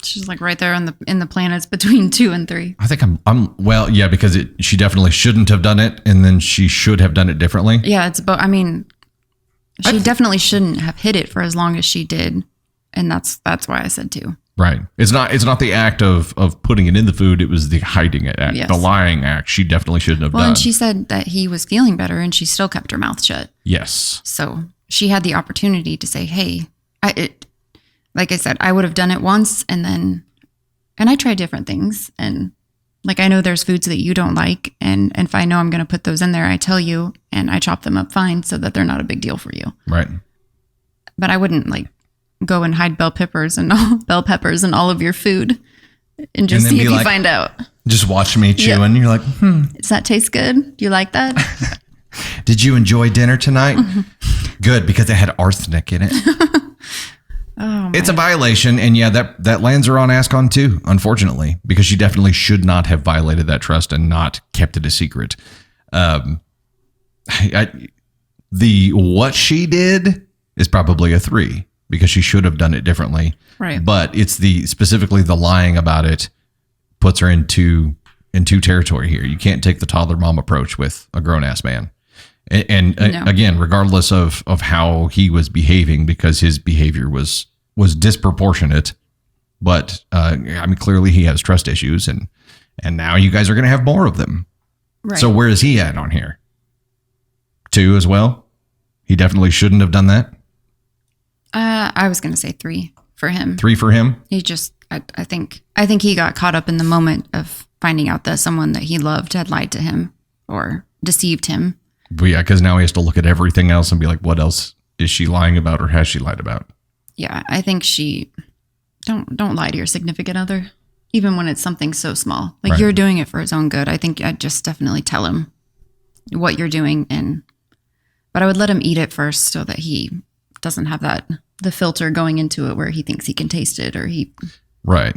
B: She's like right there in the planets between 2 and 3.
A: I think I'm well, yeah, because she definitely shouldn't have done it, and then she should have done it differently.
B: Yeah, it's both. I mean, she definitely shouldn't have hid it for as long as she did, and that's why I said 2.
A: Right. It's not the act of putting it in the food. It was the hiding it act, the lying act. She definitely shouldn't have done.
B: Well, and she said that he was feeling better, and she still kept her mouth shut.
A: Yes.
B: So she had the opportunity to say, "Hey, like I said, I would have done it once, and I tried different things, and like I know there's foods that you don't like, and if I know I'm going to put those in there, I tell you, and I chop them up fine so that they're not a big deal for you."
A: Right.
B: But I wouldn't like go and hide bell peppers and all of your food and just see if you find out.
A: Just watch me chewing. You're like,
B: Does that taste good? Do you like that?
A: Did you enjoy dinner tonight? Good, because it had arsenic in it. It's a violation, and yeah, that lands her on ascon too, unfortunately, because she definitely should not have violated that trust and not kept it a secret. What she did is probably a 3 because she should have done it differently.
B: Right.
A: But it's specifically the lying about it puts her into territory here. You can't take the toddler mom approach with a grown ass man. And
B: No.
A: Again, regardless of how he was behaving, because his behavior was disproportionate, but clearly he has trust issues, and now you guys are going to have more of them.
B: Right.
A: So where is he at on here? 2 as well? He definitely shouldn't have done that.
B: I was going to say 3 for him.
A: 3 for him?
B: He just, I think he got caught up in the moment of finding out that someone that he loved had lied to him or deceived him.
A: But yeah, because now he has to look at everything else and be like, what else is she lying about or has she lied about?
B: Yeah, I think don't lie to your significant other, even when it's something so small. Like,
A: Right.
B: You're doing it for his own good. I think I'd just definitely tell him what you're doing, but I would let him eat it first so that he doesn't have the filter going into it where he thinks he can taste it or he.
A: Right.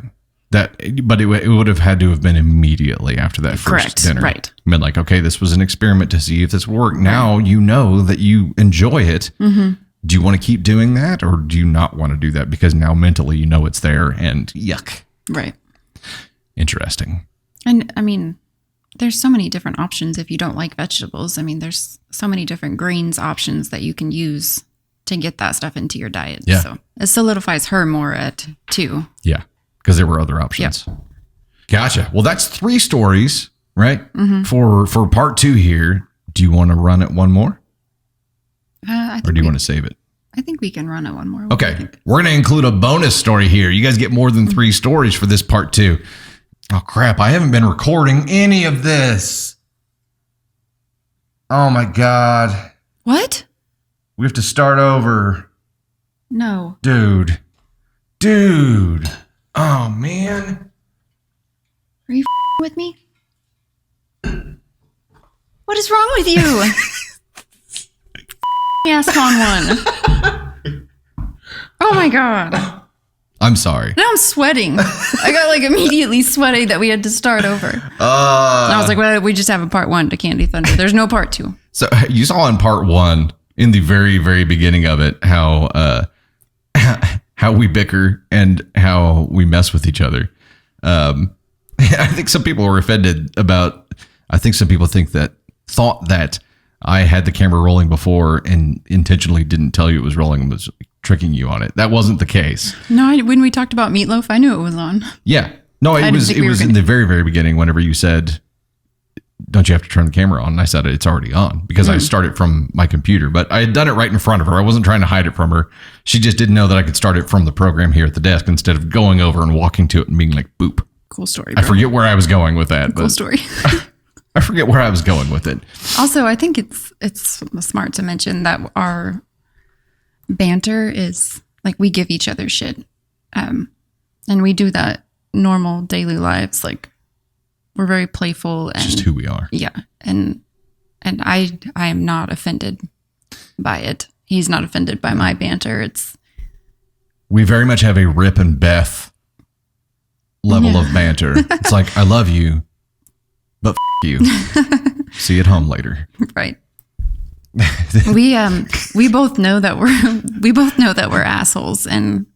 A: But it would have had to have been immediately after that first
B: Correct.
A: dinner.
B: Right.
A: Been like, okay, this was an experiment to see if this worked. Now you know that you enjoy it. Mm-hmm. Do you want to keep doing that, or do you not want to do that? Because now mentally you know it's there and yuck.
B: Right.
A: Interesting.
B: And I mean, there's so many different options if you don't like vegetables. I mean, there's so many different greens options that you can use to get that stuff into your diet.
A: Yeah.
B: So it solidifies her more at 2.
A: Yeah. Because there were other options.
B: Yep.
A: Gotcha. Well, that's 3 stories, right? Mm-hmm. For part 2 here. Do you want to run it one more? Or do you want to save it?
B: I think we can run it one more. What do you
A: Okay.
B: think?
A: We're going to include a bonus story here. You guys get more than 3 stories for this part 2. Oh, crap. I haven't been recording any of this. Oh, my God.
B: What?
A: We have to start over.
B: No.
A: Dude. Oh, man.
B: Are you with me? What is wrong with you? ascon one. Oh my God.
A: I'm sorry.
B: Now I'm sweating. I got like immediately sweaty that we had to start over. And I was like, well, we just have a part 1 to Candy Thunder. There's no part 2.
A: So you saw in part 1, in the very, very beginning of it, how we bicker and how we mess with each other. I think some people were offended about. I think some people thought that I had the camera rolling before and intentionally didn't tell you it was rolling and was tricking you on it. That wasn't the case.
B: No, when we talked about meatloaf, I knew it was on.
A: Yeah. No, it was in the very, very beginning whenever you said, don't you have to turn the camera on? And I said, it's already on because I started from my computer, but I had done it right in front of her. I wasn't trying to hide it from her. She just didn't know that I could start it from the program here at the desk instead of going over and walking to it and being like, boop.
B: Cool story, bro.
A: I forget where I was going with that.
B: Cool story.
A: I forget where I was going with it.
B: Also, I think it's smart to mention that our banter is like we give each other shit. And we do that normal daily lives. Like we're very playful and
A: Just who we are.
B: Yeah. And I am not offended by it. He's not offended by my banter.
A: We very much have a Rip and Beth level of banter. It's like, I love you, but you. See you at home later.
B: Right. We both know that we're assholes, and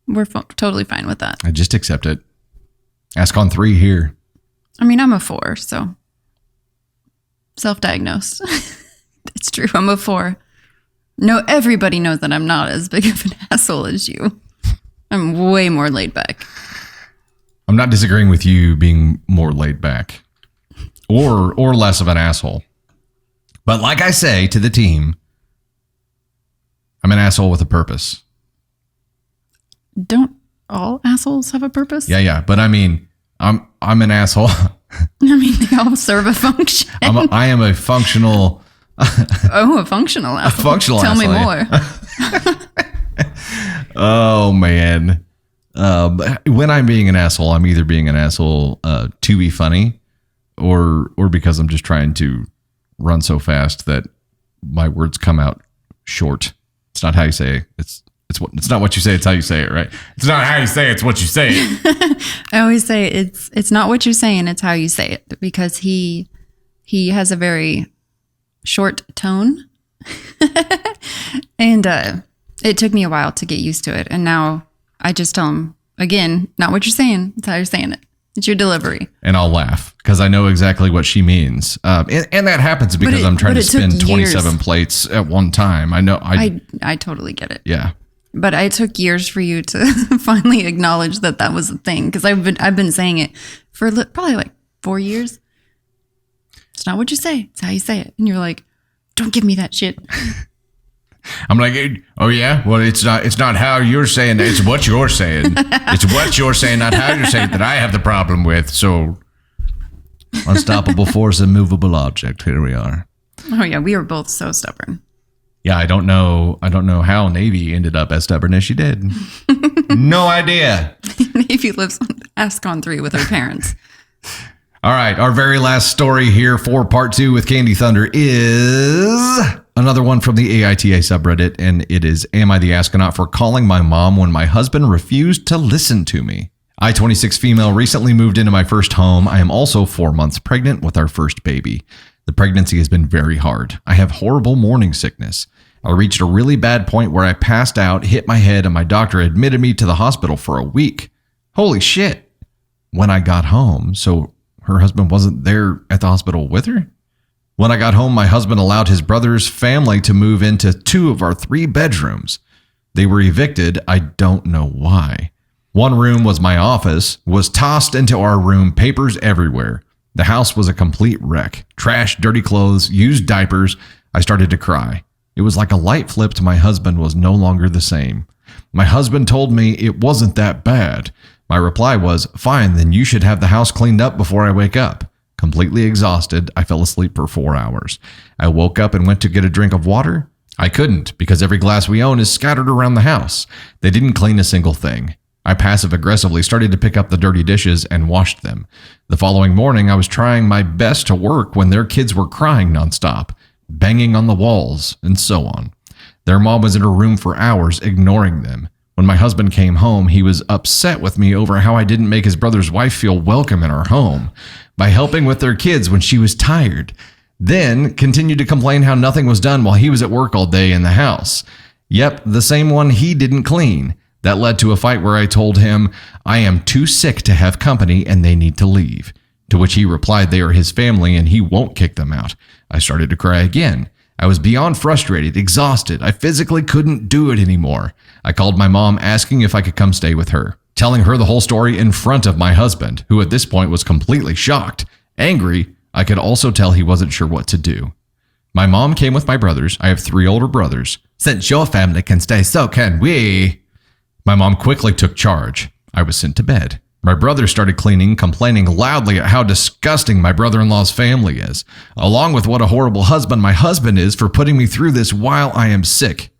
B: we're totally fine with that.
A: I just accept it. ascon 3 here.
B: I mean, I'm a 4, so self-diagnosed. It's true. I'm a 4. No, everybody knows that I'm not as big of an asshole as you. I'm way more laid back.
A: I'm not disagreeing with you being more laid back or less of an asshole. But like I say to the team, I'm an asshole with a purpose.
B: Don't all assholes have a purpose?
A: Yeah. But I mean, I'm an asshole.
B: I mean, they all serve a function.
A: I am a functional.
B: A functional asshole.
A: A functional
B: Tell
A: asshole.
B: me more.
A: Oh man. When I'm being an asshole, I'm either being an asshole to be funny, or because I'm just trying to run so fast that my words come out short. It's not how you say it. It's not what you say, it's how you say it, right? It's not how you say it, it's what you say it.
B: I always say it's not what you're saying, it's how you say it, because he has a very short tone. And it took me a while to get used to it. And now I just tell him, again, not what you're saying, it's how you're saying it. It's your delivery.
A: And I'll laugh because I know exactly what she means. And that happens because I'm trying to spin 27 plates at one time. I know.
B: I totally get it.
A: Yeah.
B: But it took years for you to finally acknowledge that was a thing, because I've been saying it for probably like 4 years. It's not what you say, it's how you say it. And you're like, don't give me that shit.
A: I'm like, oh yeah, well it's not how you're saying it, it's what you're saying. It's what you're saying, not how you're saying, that I have the problem with. So unstoppable force, immovable object. Here we are.
B: Oh yeah, we were both so stubborn.
A: Yeah, I don't know how Navy ended up as stubborn as she did. No idea.
B: Navy lives on ascon 3 with her parents.
A: All right, our very last story here for part 2 with Candy Thunder is another one from the AITA subreddit, and it is, am I the astronaut for calling my mom when my husband refused to listen to me? I, 26 female, recently moved into my first home. I am also 4 months pregnant with our first baby. The pregnancy has been very hard. I have horrible morning sickness. I reached a really bad point where I passed out, hit my head, and my doctor admitted me to the hospital for a week. Holy shit. When I got home, so her husband wasn't there at the hospital with her? When I got home, my husband allowed his brother's family to move into 2 of our 3 bedrooms. They were evicted. I don't know why. One room was my office, was tossed into our room, papers everywhere. The house was a complete wreck. Trash, dirty clothes, used diapers. I started to cry. It was like a light flipped. My husband was no longer the same. My husband told me it wasn't that bad. My reply was, fine, then you should have the house cleaned up before I wake up. Completely exhausted, I fell asleep for 4 hours. I woke up and went to get a drink of water. I couldn't, because every glass we own is scattered around the house. They didn't clean a single thing. I passive-aggressively started to pick up the dirty dishes and washed them. The following morning, I was trying my best to work when their kids were crying nonstop, banging on the walls, and so on. Their mom was in her room for hours, ignoring them. When my husband came home, he was upset with me over how I didn't make his brother's wife feel welcome in our home by helping with their kids when she was tired. Then continued to complain how nothing was done while he was at work all day in the house. Yep, the same one he didn't clean. That led to a fight where I told him, I am too sick to have company and they need to leave. To which he replied they are his family and he won't kick them out. I started to cry again. I was beyond frustrated, exhausted. I physically couldn't do it anymore. I called my mom asking if I could come stay with her, telling her the whole story in front of my husband, who at this point was completely shocked. Angry, I could also tell he wasn't sure what to do. My mom came with my brothers. I have 3 older brothers. Since your family can stay, so can we. My mom quickly took charge. I was sent to bed. My brother started cleaning, complaining loudly at how disgusting my brother-in-law's family is, along with what a horrible husband my husband is for putting me through this while I am sick.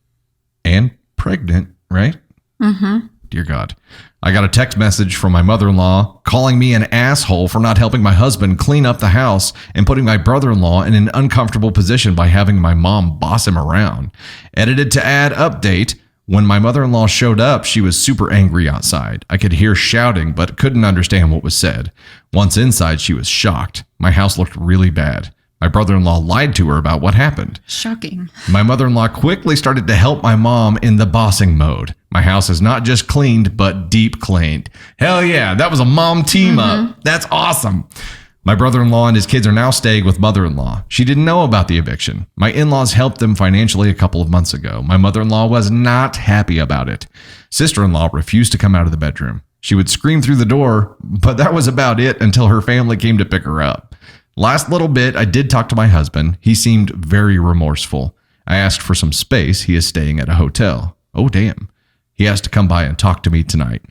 A: And pregnant, right?
B: Mm-hmm.
A: Dear God. I got a text message from my mother-in-law calling me an asshole for not helping my husband clean up the house and putting my brother-in-law in an uncomfortable position by having my mom boss him around. Edited to add update. When my mother-in-law showed up, she was super angry outside. I could hear shouting, but couldn't understand what was said. Once inside, she was shocked. My house looked really bad. My brother-in-law lied to her about what happened.
B: Shocking.
A: My mother-in-law quickly started to help my mom in the bossing mode. My house is not just cleaned, but deep cleaned. Hell yeah, that was a mom team up. That's awesome. My brother-in-law and his kids are now staying with mother-in-law. She didn't know about the eviction. My in-laws helped them financially a couple of months ago. My mother-in-law was not happy about it. Sister-in-law refused to come out of the bedroom. She would scream through the door, but that was about it until her family came to pick her up. Last little bit, I did talk to my husband. He seemed very remorseful. I asked for some space. He is staying at a hotel. Oh, damn. He has to come by and talk to me tonight.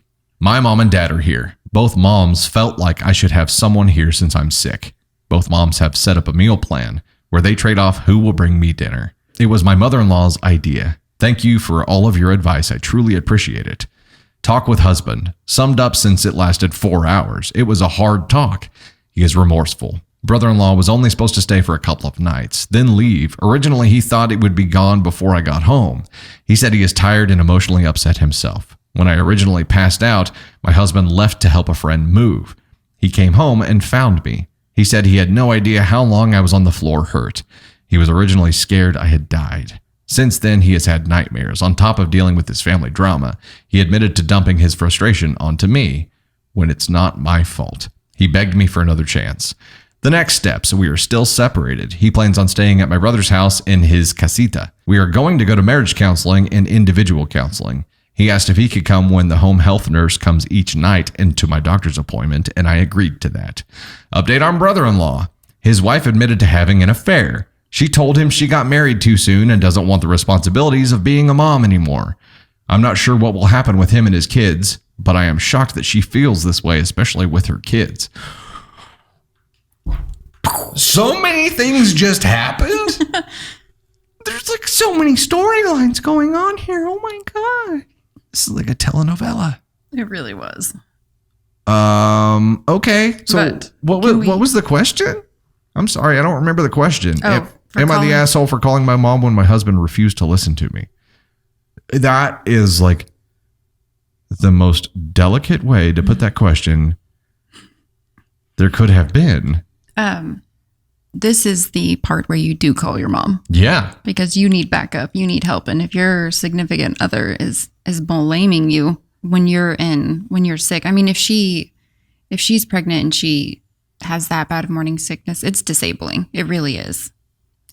A: My mom and dad are here. Both moms felt like I should have someone here since I'm sick. Both moms have set up a meal plan where they trade off who will bring me dinner. It was my mother-in-law's idea. Thank you for all of your advice. I truly appreciate it. Talk with husband. Summed up since it lasted 4 hours. It was a hard talk. He is remorseful. Brother-in-law was only supposed to stay for a couple of nights, then leave. Originally, he thought it would be gone before I got home. He said he is tired and emotionally upset himself. When I originally passed out, my husband left to help a friend move. He came home and found me. He said he had no idea how long I was on the floor hurt. He was originally scared I had died. Since then, he has had nightmares. On top of dealing with his family drama, he admitted to dumping his frustration onto me when it's not my fault. He begged me for another chance. The next steps, we are still separated. He plans on staying at my brother's house in his casita. We are going to go to marriage counseling and individual counseling. He asked if he could come when the home health nurse comes each night into my doctor's appointment, and I agreed to that. Update on brother-in-law. His wife admitted to having an affair. She told him she got married too soon and doesn't want the responsibilities of being a mom anymore. I'm not sure what will happen with him and his kids, but I am shocked that she feels this way, especially with her kids. So many things just happened. There's like so many storylines going on here. Oh my God. This is like a telenovela.
B: It really was.
A: Okay. So what was the question? I'm sorry. I don't remember the question. Am I the asshole for calling my mom when my husband refused to listen to me? That is like the most delicate way to put that question there could have been.
B: This is the part where you do call your mom.
A: Yeah.
B: Because you need backup, you need help. And if your significant other is blaming you when you're sick. I mean, if she's pregnant and she has that bad of morning sickness, it's disabling. It really is.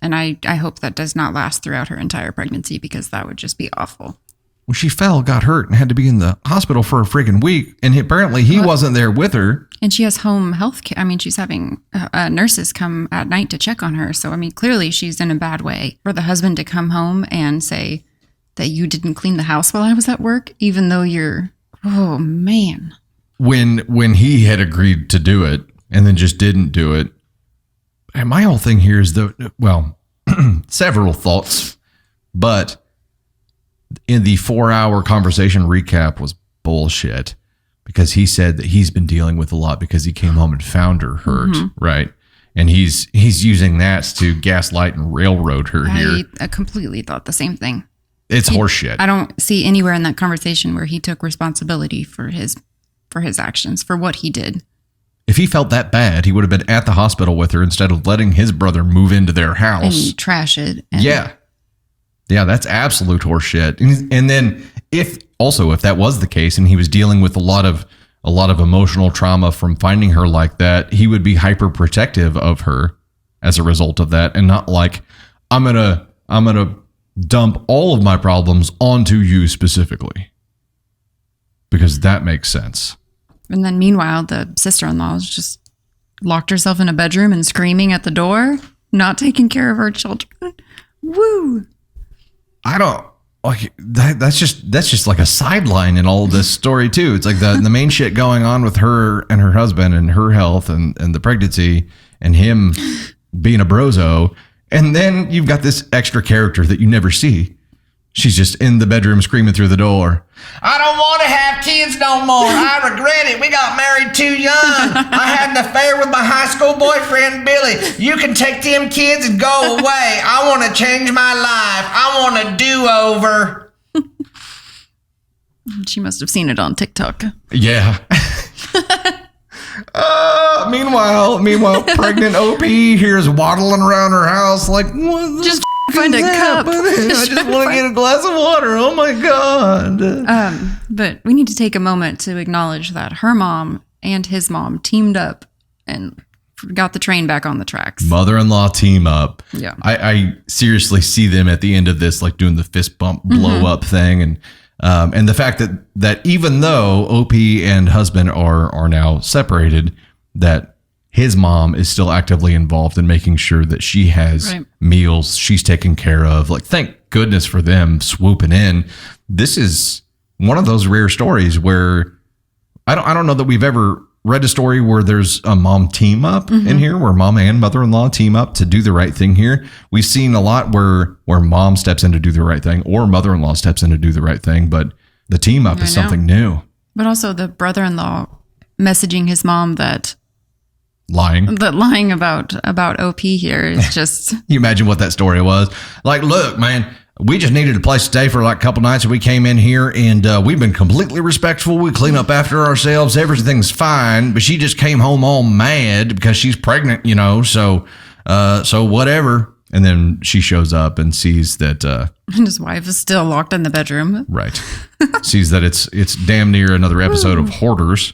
B: And I hope that does not last throughout her entire pregnancy, because that would just be awful.
A: Well, she fell, got hurt, and had to be in the hospital for a friggin' week. And apparently he wasn't there with her. And
B: she has home health care. I mean, she's having nurses come at night to check on her. So, I mean, clearly she's in a bad way. For the husband to come home and say that you didn't clean the house while I was at work, even though oh, man.
A: When he had agreed to do it and then just didn't do it. And my whole thing here is several thoughts, but in the 4-hour conversation recap was bullshit, because he said that he's been dealing with a lot because he came home and found her hurt, right? And he's using that to gaslight and railroad her here.
B: I completely thought the same thing.
A: It's horseshit.
B: I don't see anywhere in that conversation where he took responsibility for his actions, for what he did.
A: If he felt that bad, he would have been at the hospital with her instead of letting his brother move into their house
B: and trash it.
A: Yeah, that's absolute horseshit. And then if that was the case and he was dealing with a lot of emotional trauma from finding her like that, he would be hyper protective of her as a result of that, and not like, I'm gonna dump all of my problems onto you specifically, because that makes sense.
B: And then meanwhile, the sister-in-law just locked herself in a bedroom and screaming at the door, not taking care of her children. Woo!
A: I don't like that. That's just like a sideline in all of this story too. It's like the main shit going on with her and her husband and her health and the pregnancy and him being a brozo. And then you've got this extra character that you never see. She's just in the bedroom screaming through the door. I don't want to have kids no more. I regret it. We got married too young. I had an affair with my high school boyfriend, Billy. You can take them kids and go away. I want to change my life. I want a do-over.
B: She must have seen it on TikTok.
A: Yeah. Meanwhile, pregnant OP here's waddling around her house like, what?
B: Just find a cup.
A: I just want to get a glass of water. Oh my God.
B: But we need to take a moment to acknowledge that her mom and his mom teamed up and got the train back on the tracks.
A: Mother-in-law team up.
B: Yeah.
A: I seriously see them at the end of this, like doing the fist bump blow up thing. And the fact that even though OP and husband are now separated, that his mom is still actively involved in making sure that she has meals she's taken care of. Like, thank goodness for them swooping in. This is one of those rare stories where I don't know that we've ever read a story where there's a mom team up in here, where mom and mother-in-law team up to do the right thing here. We've seen a lot where mom steps in to do the right thing or mother-in-law steps in to do the right thing, but the team up is something new.
B: But also the brother-in-law messaging his mom that
A: lying.
B: But lying about OP here is just...
A: You imagine what that story was. Like, look, man, we just needed a place to stay for like a couple nights. And we came in here and we've been completely respectful. We clean up after ourselves. Everything's fine. But she just came home all mad because she's pregnant, you know. So whatever. And then she shows up and sees that...
B: and his wife is still locked in the bedroom.
A: Right. Sees that it's damn near another episode of Hoarders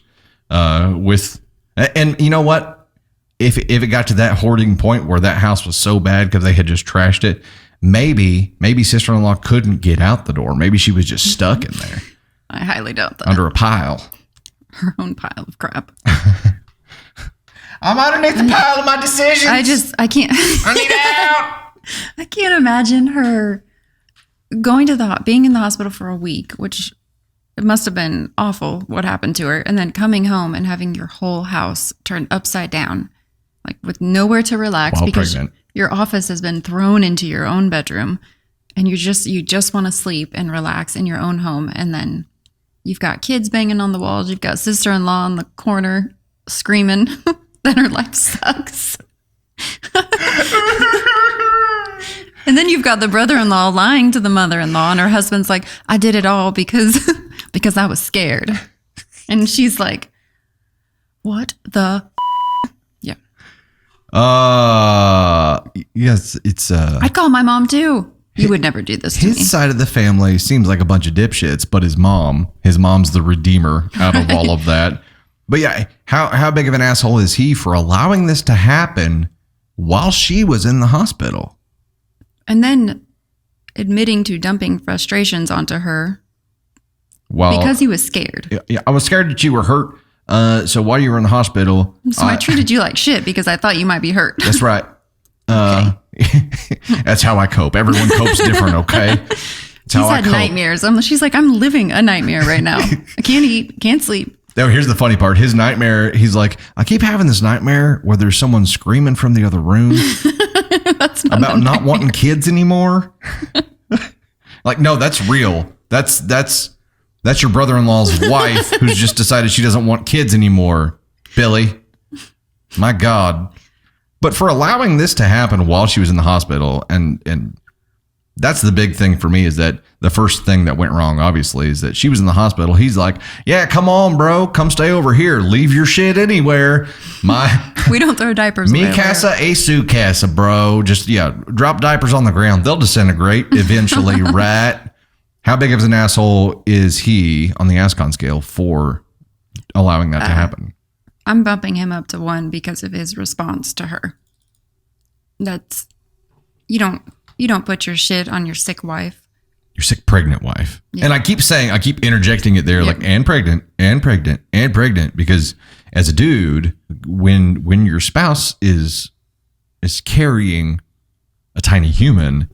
A: with... And you know what? If it got to that hoarding point where that house was so bad because they had just trashed it, maybe sister-in-law couldn't get out the door. Maybe she was just stuck in there.
B: I highly doubt that.
A: Under a pile.
B: Her own pile of crap.
A: I'm underneath the pile of my decisions.
B: I can't.
A: I need out.
B: I can't imagine her going to being in the hospital for a week, which it must have been awful what happened to her, and then coming home and having your whole house turned upside down, like with nowhere to relax
A: While
B: because
A: pregnant.
B: Your office has been thrown into your own bedroom, and you just want to sleep and relax in your own home, and then you've got kids banging on the walls, you've got sister-in-law in the corner screaming that her life sucks. And then you've got the brother-in-law lying to the mother-in-law, and her husband's like, I did it all because I was scared. And she's like, what the yeah.
A: Yes, it's
B: I'd call my mom too. You would never do this to me.
A: his side of the family seems like a bunch of dipshits, but his mom's the redeemer out of all of that. But yeah, how big of an asshole is he for allowing this to happen while she was in the hospital?
B: And then admitting to dumping frustrations onto her because he was scared.
A: Yeah, I was scared that you were hurt. So while you were in the hospital,
B: So I treated you like shit because I thought you might be hurt.
A: That's right. That's how I cope. Everyone copes different. Okay. That's how
B: He's had nightmares. She's like, I'm living a nightmare right now. I can't eat, can't sleep.
A: Now, here's the funny part. His nightmare, he's like, I keep having this nightmare where there's someone screaming from the other room
B: That's not
A: about not wanting kids anymore. Like, no, that's real. That's your brother-in-law's wife who's just decided she doesn't want kids anymore. Billy, my God. But for allowing this to happen while she was in the hospital, and that's the big thing for me, is that the first thing that went wrong, obviously, is that she was in the hospital. He's like, yeah, come on, bro. Come stay over here. Leave your shit anywhere.
B: We don't throw diapers
A: Mi
B: away.
A: casa a su casa, bro. Just, drop diapers on the ground. They'll disintegrate eventually, right? How big of an asshole is he on the ascon scale for allowing that to happen?
B: I'm bumping him up to 1 because of his response to her. That's, you don't put your shit on your sick wife.
A: Your sick pregnant wife.
B: Yeah.
A: And I keep interjecting it there,
B: Yep.
A: like, and pregnant, because as a dude, when your spouse is carrying a tiny human,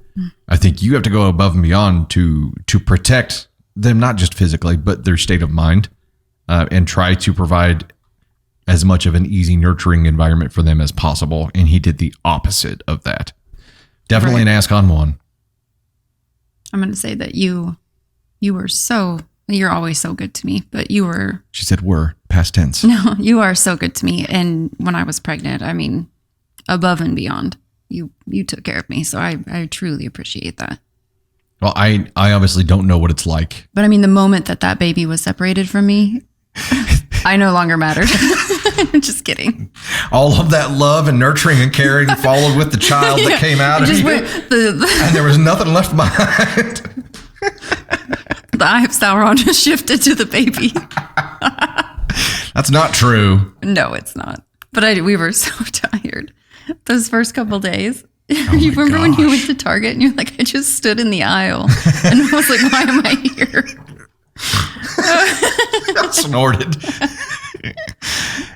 A: I think you have to go above and beyond to protect them, not just physically, but their state of mind, and try to provide as much of an easy, nurturing environment for them as possible. And he did the opposite of that. Definitely
B: Right.
A: an ascon 1.
B: I'm going to say that you're always so good to me, but you were,
A: She said were, past tense.
B: no, you are so good to me. And when I was pregnant, I mean, above and beyond, you took care of me. So I truly appreciate that.
A: Well, I obviously don't know what it's like.
B: But I mean, the moment that baby was separated from me, I no longer mattered. Just kidding.
A: All of that love and nurturing and caring followed with the child that came out of you, and there was nothing left behind.
B: The eye of Sauron just shifted to the baby.
A: That's not true.
B: No, it's not. But we were so tired those first couple days.
A: Oh
B: You remember when you
A: gosh.
B: went to Target and you're like, I just stood in the aisle and I was like, why am I here?
A: Snorted.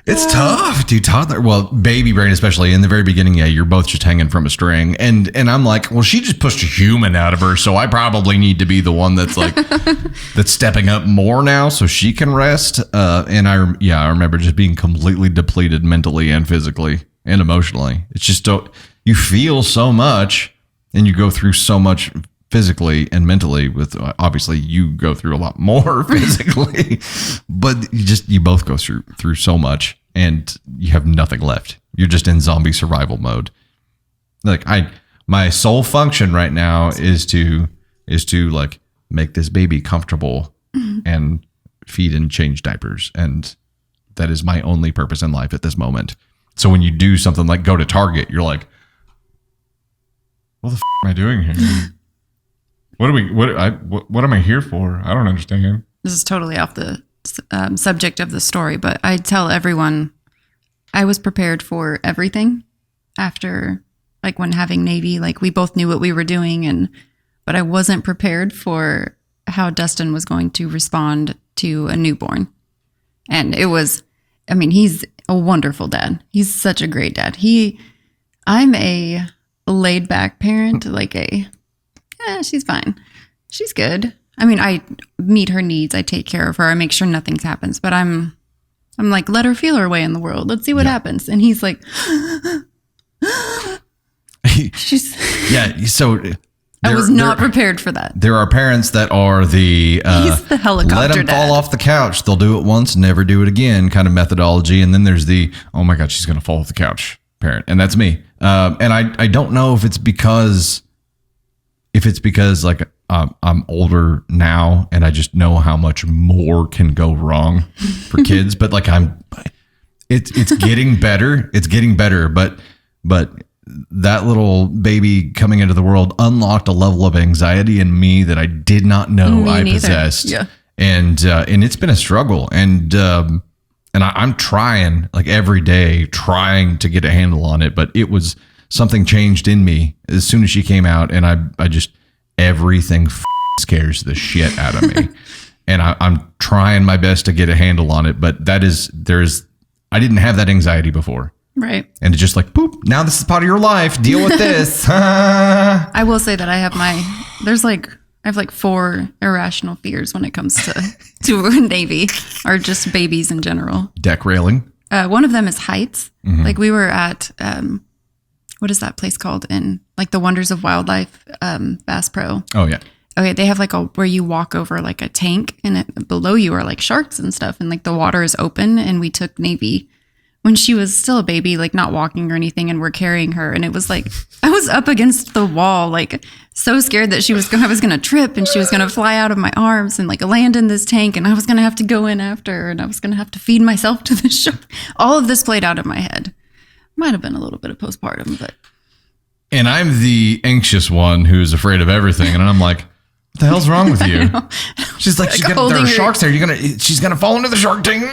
A: It's tough, dude. Toddler, well, baby brain especially in the very beginning. Yeah, you're both just hanging from a string, and I'm like, well, she just pushed a human out of her, so I probably need to be the one that's like that's stepping up more now, so she can rest. And I remember just being completely depleted mentally and physically and emotionally. It's just you feel so much, and you go through so much physically and mentally. With obviously you go through a lot more physically, but you both go through so much. and you have nothing left. You're just in zombie survival mode. Like my sole function right now is to like make this baby comfortable and feed and change diapers. And that is my only purpose in life at this moment. So when you do something like go to Target, you're like, what the am I doing here? What am I here for? I don't understand.
B: This is totally off the subject of the story, but I tell everyone I was prepared for everything after, like, when having Navy, like, we both knew what we were doing, but I wasn't prepared for how Dustin was going to respond to a newborn. And it was, I mean, he's a wonderful dad. He's such a great dad. I'm a laid back parent, like she's fine. She's good. I mean, I meet her needs. I take care of her. I make sure nothing happens, but I'm like, let her feel her way in the world. Let's see what happens. And he's like,
A: So
B: I was not prepared for that.
A: There are parents that are he's
B: the helicopter
A: let them
B: dad.
A: fall off the couch. They'll do it once, never do it again kind of methodology. And then there's the, oh my God, she's going to fall off the couch parent. And that's me. And I don't know if it's because like I'm older now and I just know how much more can go wrong for kids, but like it's getting better. It's getting better. But that little baby coming into the world unlocked a level of anxiety in me that I did not know I possessed. Yeah. And it's been a struggle. And I'm trying, like, every day, trying to get a handle on it. But it was something changed in me as soon as she came out. And I just, everything scares the shit out of me. And I'm trying my best to get a handle on it. But I didn't have that anxiety before.
B: Right.
A: And it's just like, poop, now this is part of your life. Deal with this.
B: I will say that I have I have 4 irrational fears when it comes to Navy, or just babies in general.
A: Deck railing.
B: One of them is heights. Mm-hmm. Like, we were at, what is that place called in, like, the Wonders of Wildlife, Bass Pro.
A: Oh, yeah.
B: Okay, they have where you walk over like a tank, and below you are like sharks and stuff, and like the water is open. And we took Navy when she was still a baby, like not walking or anything, and we're carrying her. And it was like, I was up against the wall, like so scared that I was going to trip and she was going to fly out of my arms and like land in this tank. And I was going to have to go in after her, and I was going to have to feed myself to the shark. All of this played out in my head. Might have been a little bit of postpartum, but.
A: And I'm the anxious one who's afraid of everything. And I'm like, what the hell's wrong with you? She's like, there are sharks there. She's gonna fall into the shark tank.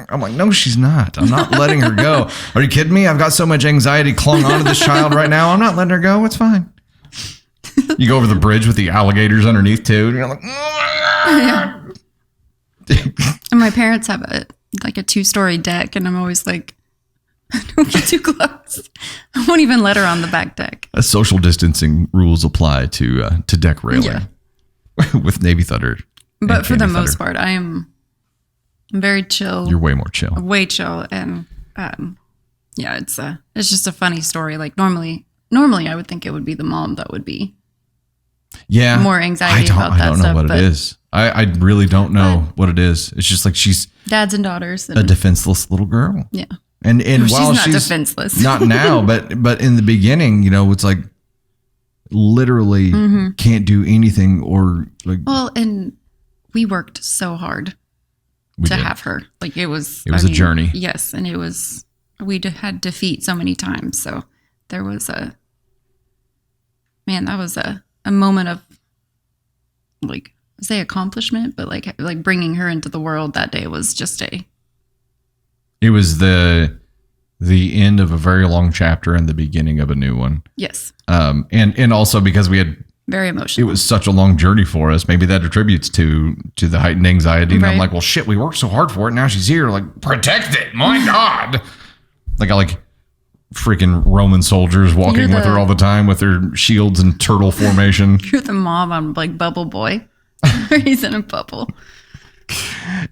A: I'm like, no, she's not. I'm not letting her go. Are you kidding me? I've got so much anxiety clung onto this child right now. I'm not letting her go. It's fine. You go over the bridge with the alligators underneath too, and you're like,
B: yeah. And my parents have a 2-story deck, and I'm always like, don't get too close. I won't even let her on the back deck.
A: Social distancing rules apply to deck railing with Navy Thunder.
B: But for the most part, I'm very chill.
A: You're way more chill.
B: Way chill. And it's just a funny story. Like normally I would think it would be the mom that would be more anxiety about that stuff. I don't know what it is. I really don't know what it is. It's just like she's dads and daughters.
A: A defenseless little girl.
B: Yeah.
A: And while
B: she's not defenseless.
A: Not now, but in the beginning, it's like literally can't do anything or like.
B: Well, and we worked so hard to have her. Like it was
A: a journey.
B: Yes, and we had defeat so many times. So there was that was a moment of like say accomplishment, but like bringing her into the world that day was just
A: It was the end of a very long chapter and the beginning of a new one.
B: Yes.
A: And also because we had
B: very emotional.
A: It was such a long journey for us. Maybe that attributes to the heightened anxiety. And I'm like, well, shit, we worked so hard for it. Now she's here. Like, protect it. My God. Like, I like freaking Roman soldiers walking with her all the time with their shields and turtle formation.
B: You're the mom on like Bubble Boy. He's in a bubble.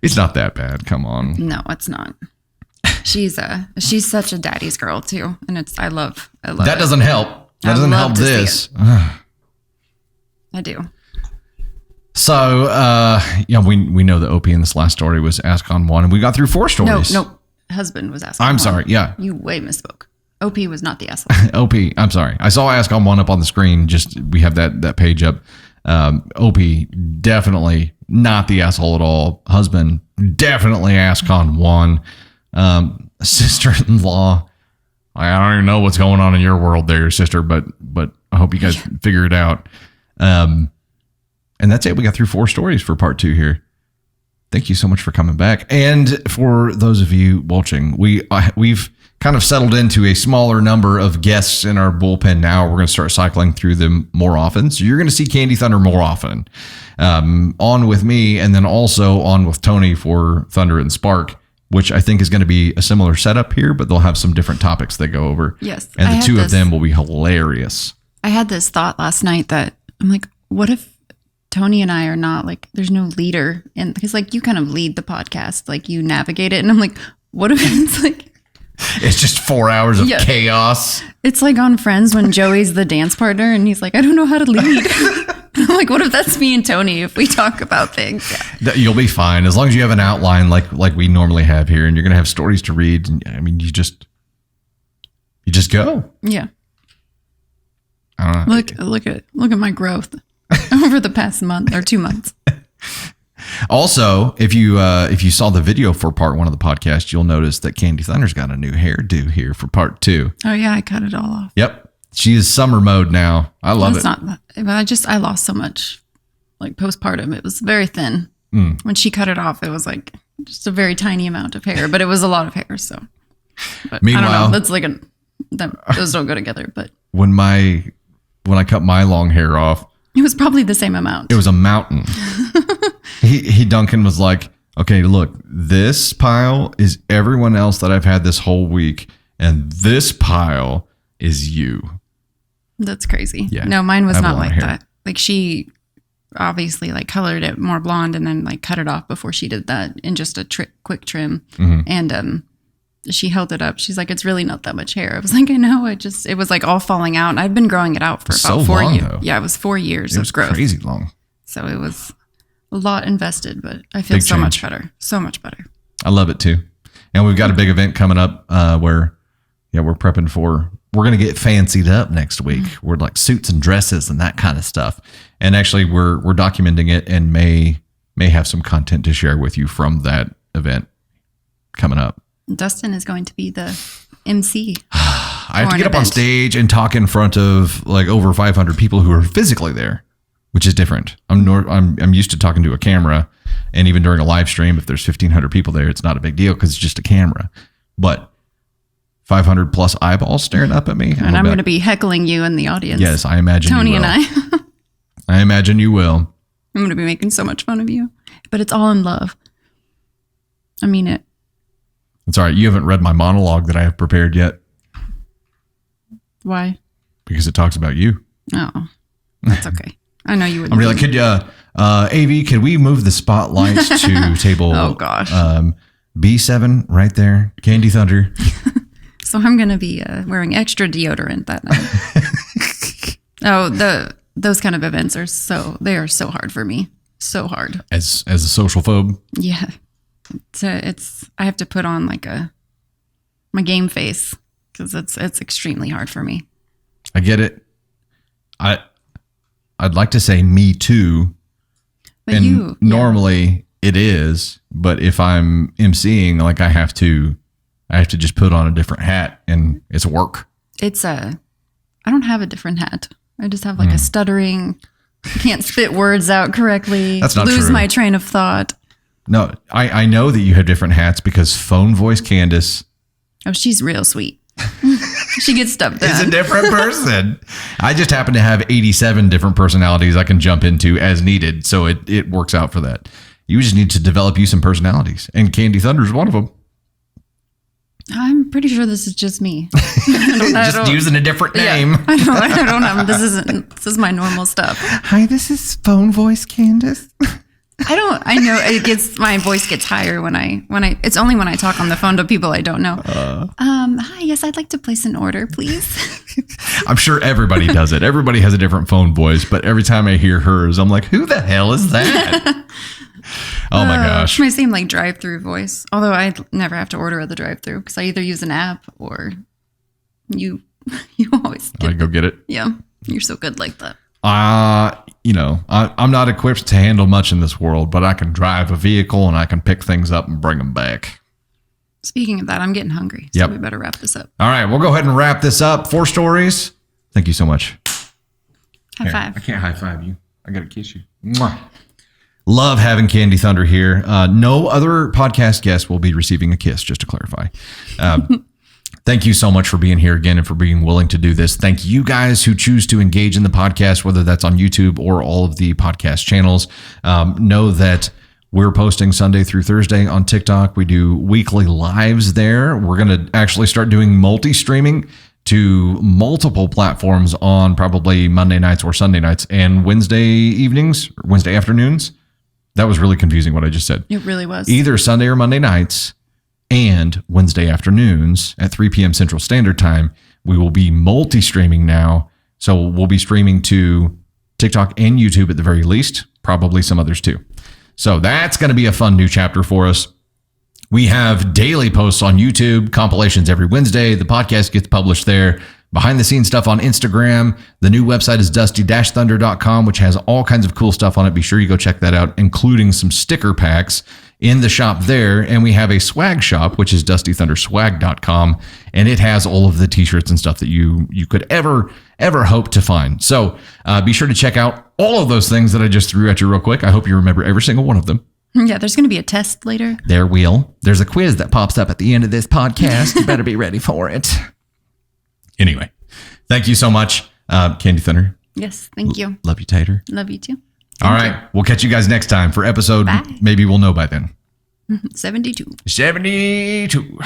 A: It's not that bad. Come on.
B: No, it's not. She's such a daddy's girl too, and I love
A: that. Doesn't help. That doesn't help this.
B: I do.
A: So we know that OP in this last story was ascon 1, and we got through 4 stories.
B: No, husband was ascon.
A: I'm
B: 1.
A: sorry. Yeah.
B: You way misspoke. OP was not the asshole.
A: OP. I'm sorry. I saw ascon 1 up on the screen. Just we have that page up. OP definitely not the asshole at all. Husband definitely ascon 1. Sister-in-law. I don't even know what's going on in your world there, sister, but I hope you guys figure it out. And that's it. We got through 4 stories for part 2 here. Thank you so much for coming back. And for those of you watching, we've kind of settled into a smaller number of guests in our bullpen now. We're going to start cycling through them more often. So you're going to see Candy Thunder more often. On with me, and then also on with Tony for Thunder and Spark, which I think is going to be a similar setup here, but they'll have some different topics they go over.
B: Yes.
A: And the two of them will be hilarious.
B: I had this thought last night that I'm like, what if Tony and I are not like, there's no leader, and because like you kind of lead the podcast, like you navigate it, and I'm like, what if it's like
A: it's just 4 hours of chaos.
B: It's like on Friends when Joey's the dance partner and he's like, I don't know how to lead. I'm like, what if that's me and Tony if we talk about things?
A: You'll be fine as long as you have an outline like we normally have here, and you're gonna have stories to read. I mean, you just go.
B: Yeah.
A: I don't know.
B: Look at my growth over the past month or 2 months.
A: Also, if you saw the video for part 1 of the podcast, you'll notice that Candy Thunder's got a new hairdo here for part 2.
B: Oh yeah, I cut it all off.
A: Yep. She is summer mode now. I love it.
B: I lost so much like postpartum. It was very thin. When she cut it off, it was like just a very tiny amount of hair, but it was a lot of hair. So, but
A: meanwhile,
B: I don't know. That's like those don't go together. But
A: when I cut my long hair off,
B: it was probably the same amount.
A: It was a mountain. Duncan was like, okay, look, this pile is everyone else that I've had this whole week, and this pile is you.
B: That's crazy.
A: Yeah.
B: No, mine was not like that. Like she obviously like colored it more blonde and then like cut it off before she did that in just a quick trim. Mm-hmm. And she held it up. She's like, it's really not that much hair. I was like, I know. It was like all falling out. And I'd been growing it out for about 4 years. Though. Yeah, it was 4 years of growth.
A: Crazy long.
B: So it was a lot invested, but I feel so much better. So much better.
A: I love it too. And we've got a big event coming up where we're prepping for. We're going to get fancied up next week. Mm-hmm. We're like suits and dresses and that kind of stuff. And actually we're documenting it and may have some content to share with you from that event coming up. Dustin
B: is going to be the MC.
A: I have to get up on stage and talk in front of like over 500 people who are physically there, which is different. I'm used to talking to a camera, and even during a live stream, if there's 1,500 people there, it's not a big deal because it's just a camera. But 500 plus eyeballs staring up at me.
B: And I'm going to be heckling you in the audience.
A: Yes, I imagine
B: Tony
A: you will.
B: And I.
A: I imagine you will.
B: I'm going to be making so much fun of you. But it's all in love. I mean it.
A: It's all right. You haven't read my monologue that I have prepared yet.
B: Why?
A: Because it talks about you.
B: Oh, that's okay. I know you wouldn't.
A: I'm really like, AV, could we move the spotlights to table
B: oh, gosh.
A: B7 right there? Candy Thunder.
B: So I'm going to be wearing extra deodorant that night. Those kind of events are so hard for me. So hard.
A: As a social phobe?
B: Yeah. I have to put on like my game face because it's extremely hard for me.
A: I get it. I'd like to say me too.
B: But
A: and normally it is, but if I'm emceeing, like I have to just put on a different hat and it's work.
B: I don't have a different hat. I just have like a stuttering, can't spit words out correctly.
A: That's not
B: lose
A: true.
B: My train of thought.
A: No, I know that you have different hats because phone voice Candace.
B: Oh, she's real sweet. She gets stuff done.
A: It's a different person. I just happen to have 87 different personalities I can jump into as needed. So it works out for that. You just need to develop you some personalities. And Candy Thunder is one of them.
B: I'm pretty sure this is just me.
A: Just using a different name.
B: Yeah, I don't have. This is my normal stuff.
A: Hi, this is phone voice Candace.
B: I know my voice gets higher when I it's only when I talk on the phone to people I don't know. Hi, yes, I'd like to place an order, please.
A: I'm sure everybody does it. Everybody has a different phone voice, but every time I hear hers, I'm like, who the hell is that? Oh my gosh.
B: My same like drive-through voice. Although I never have to order at the drive-through because I either use an app or you always get
A: I go get it.
B: Yeah, you're so good like that.
A: I'm not equipped to handle much in this world, but I can drive a vehicle and I can pick things up and bring them back.
B: Speaking of that, I'm getting hungry, so we better wrap this up.
A: All right, we'll go ahead and wrap this up. 4 stories. Thank you so much.
B: High five.
A: I can't high five you. I got to kiss you. Mwah. Love having Candy Thunder here. No other podcast guest will be receiving a kiss, just to clarify. Thank you so much for being here again and for being willing to do this. Thank you guys who choose to engage in the podcast, whether that's on YouTube or all of the podcast channels. Know that we're posting Sunday through Thursday on TikTok. We do weekly lives there. We're going to actually start doing multi-streaming to multiple platforms on probably Monday nights or Sunday nights and Wednesday evenings, or Wednesday afternoons. That was really confusing what I just said.
B: It really was.
A: Either Sunday or Monday nights and Wednesday afternoons at 3 p.m. Central Standard Time. We will be multi-streaming now. So we'll be streaming to TikTok and YouTube at the very least, probably some others too. So that's going to be a fun new chapter for us. We have daily posts on YouTube, compilations every Wednesday. The podcast gets published there. Behind the scenes stuff on Instagram. The new website is dusty-thunder.com, which has all kinds of cool stuff on it. Be sure you go check that out, including some sticker packs in the shop there. And we have a swag shop, which is dustythunderswag.com. And it has all of the t-shirts and stuff that you could ever hope to find. So be sure to check out all of those things that I just threw at you real quick. I hope you remember every single one of them.
B: Yeah, there's going to be a test later.
A: There's a quiz that pops up at the end of this podcast. You better be ready for it. Anyway, thank you so much, Candy Thunder.
B: Yes, thank you.
A: Love you, Tater.
B: Love you too.
A: All right, we'll catch you guys next time for episode.
B: Bye.
A: Maybe we'll know by then.
B: 72.
A: 72.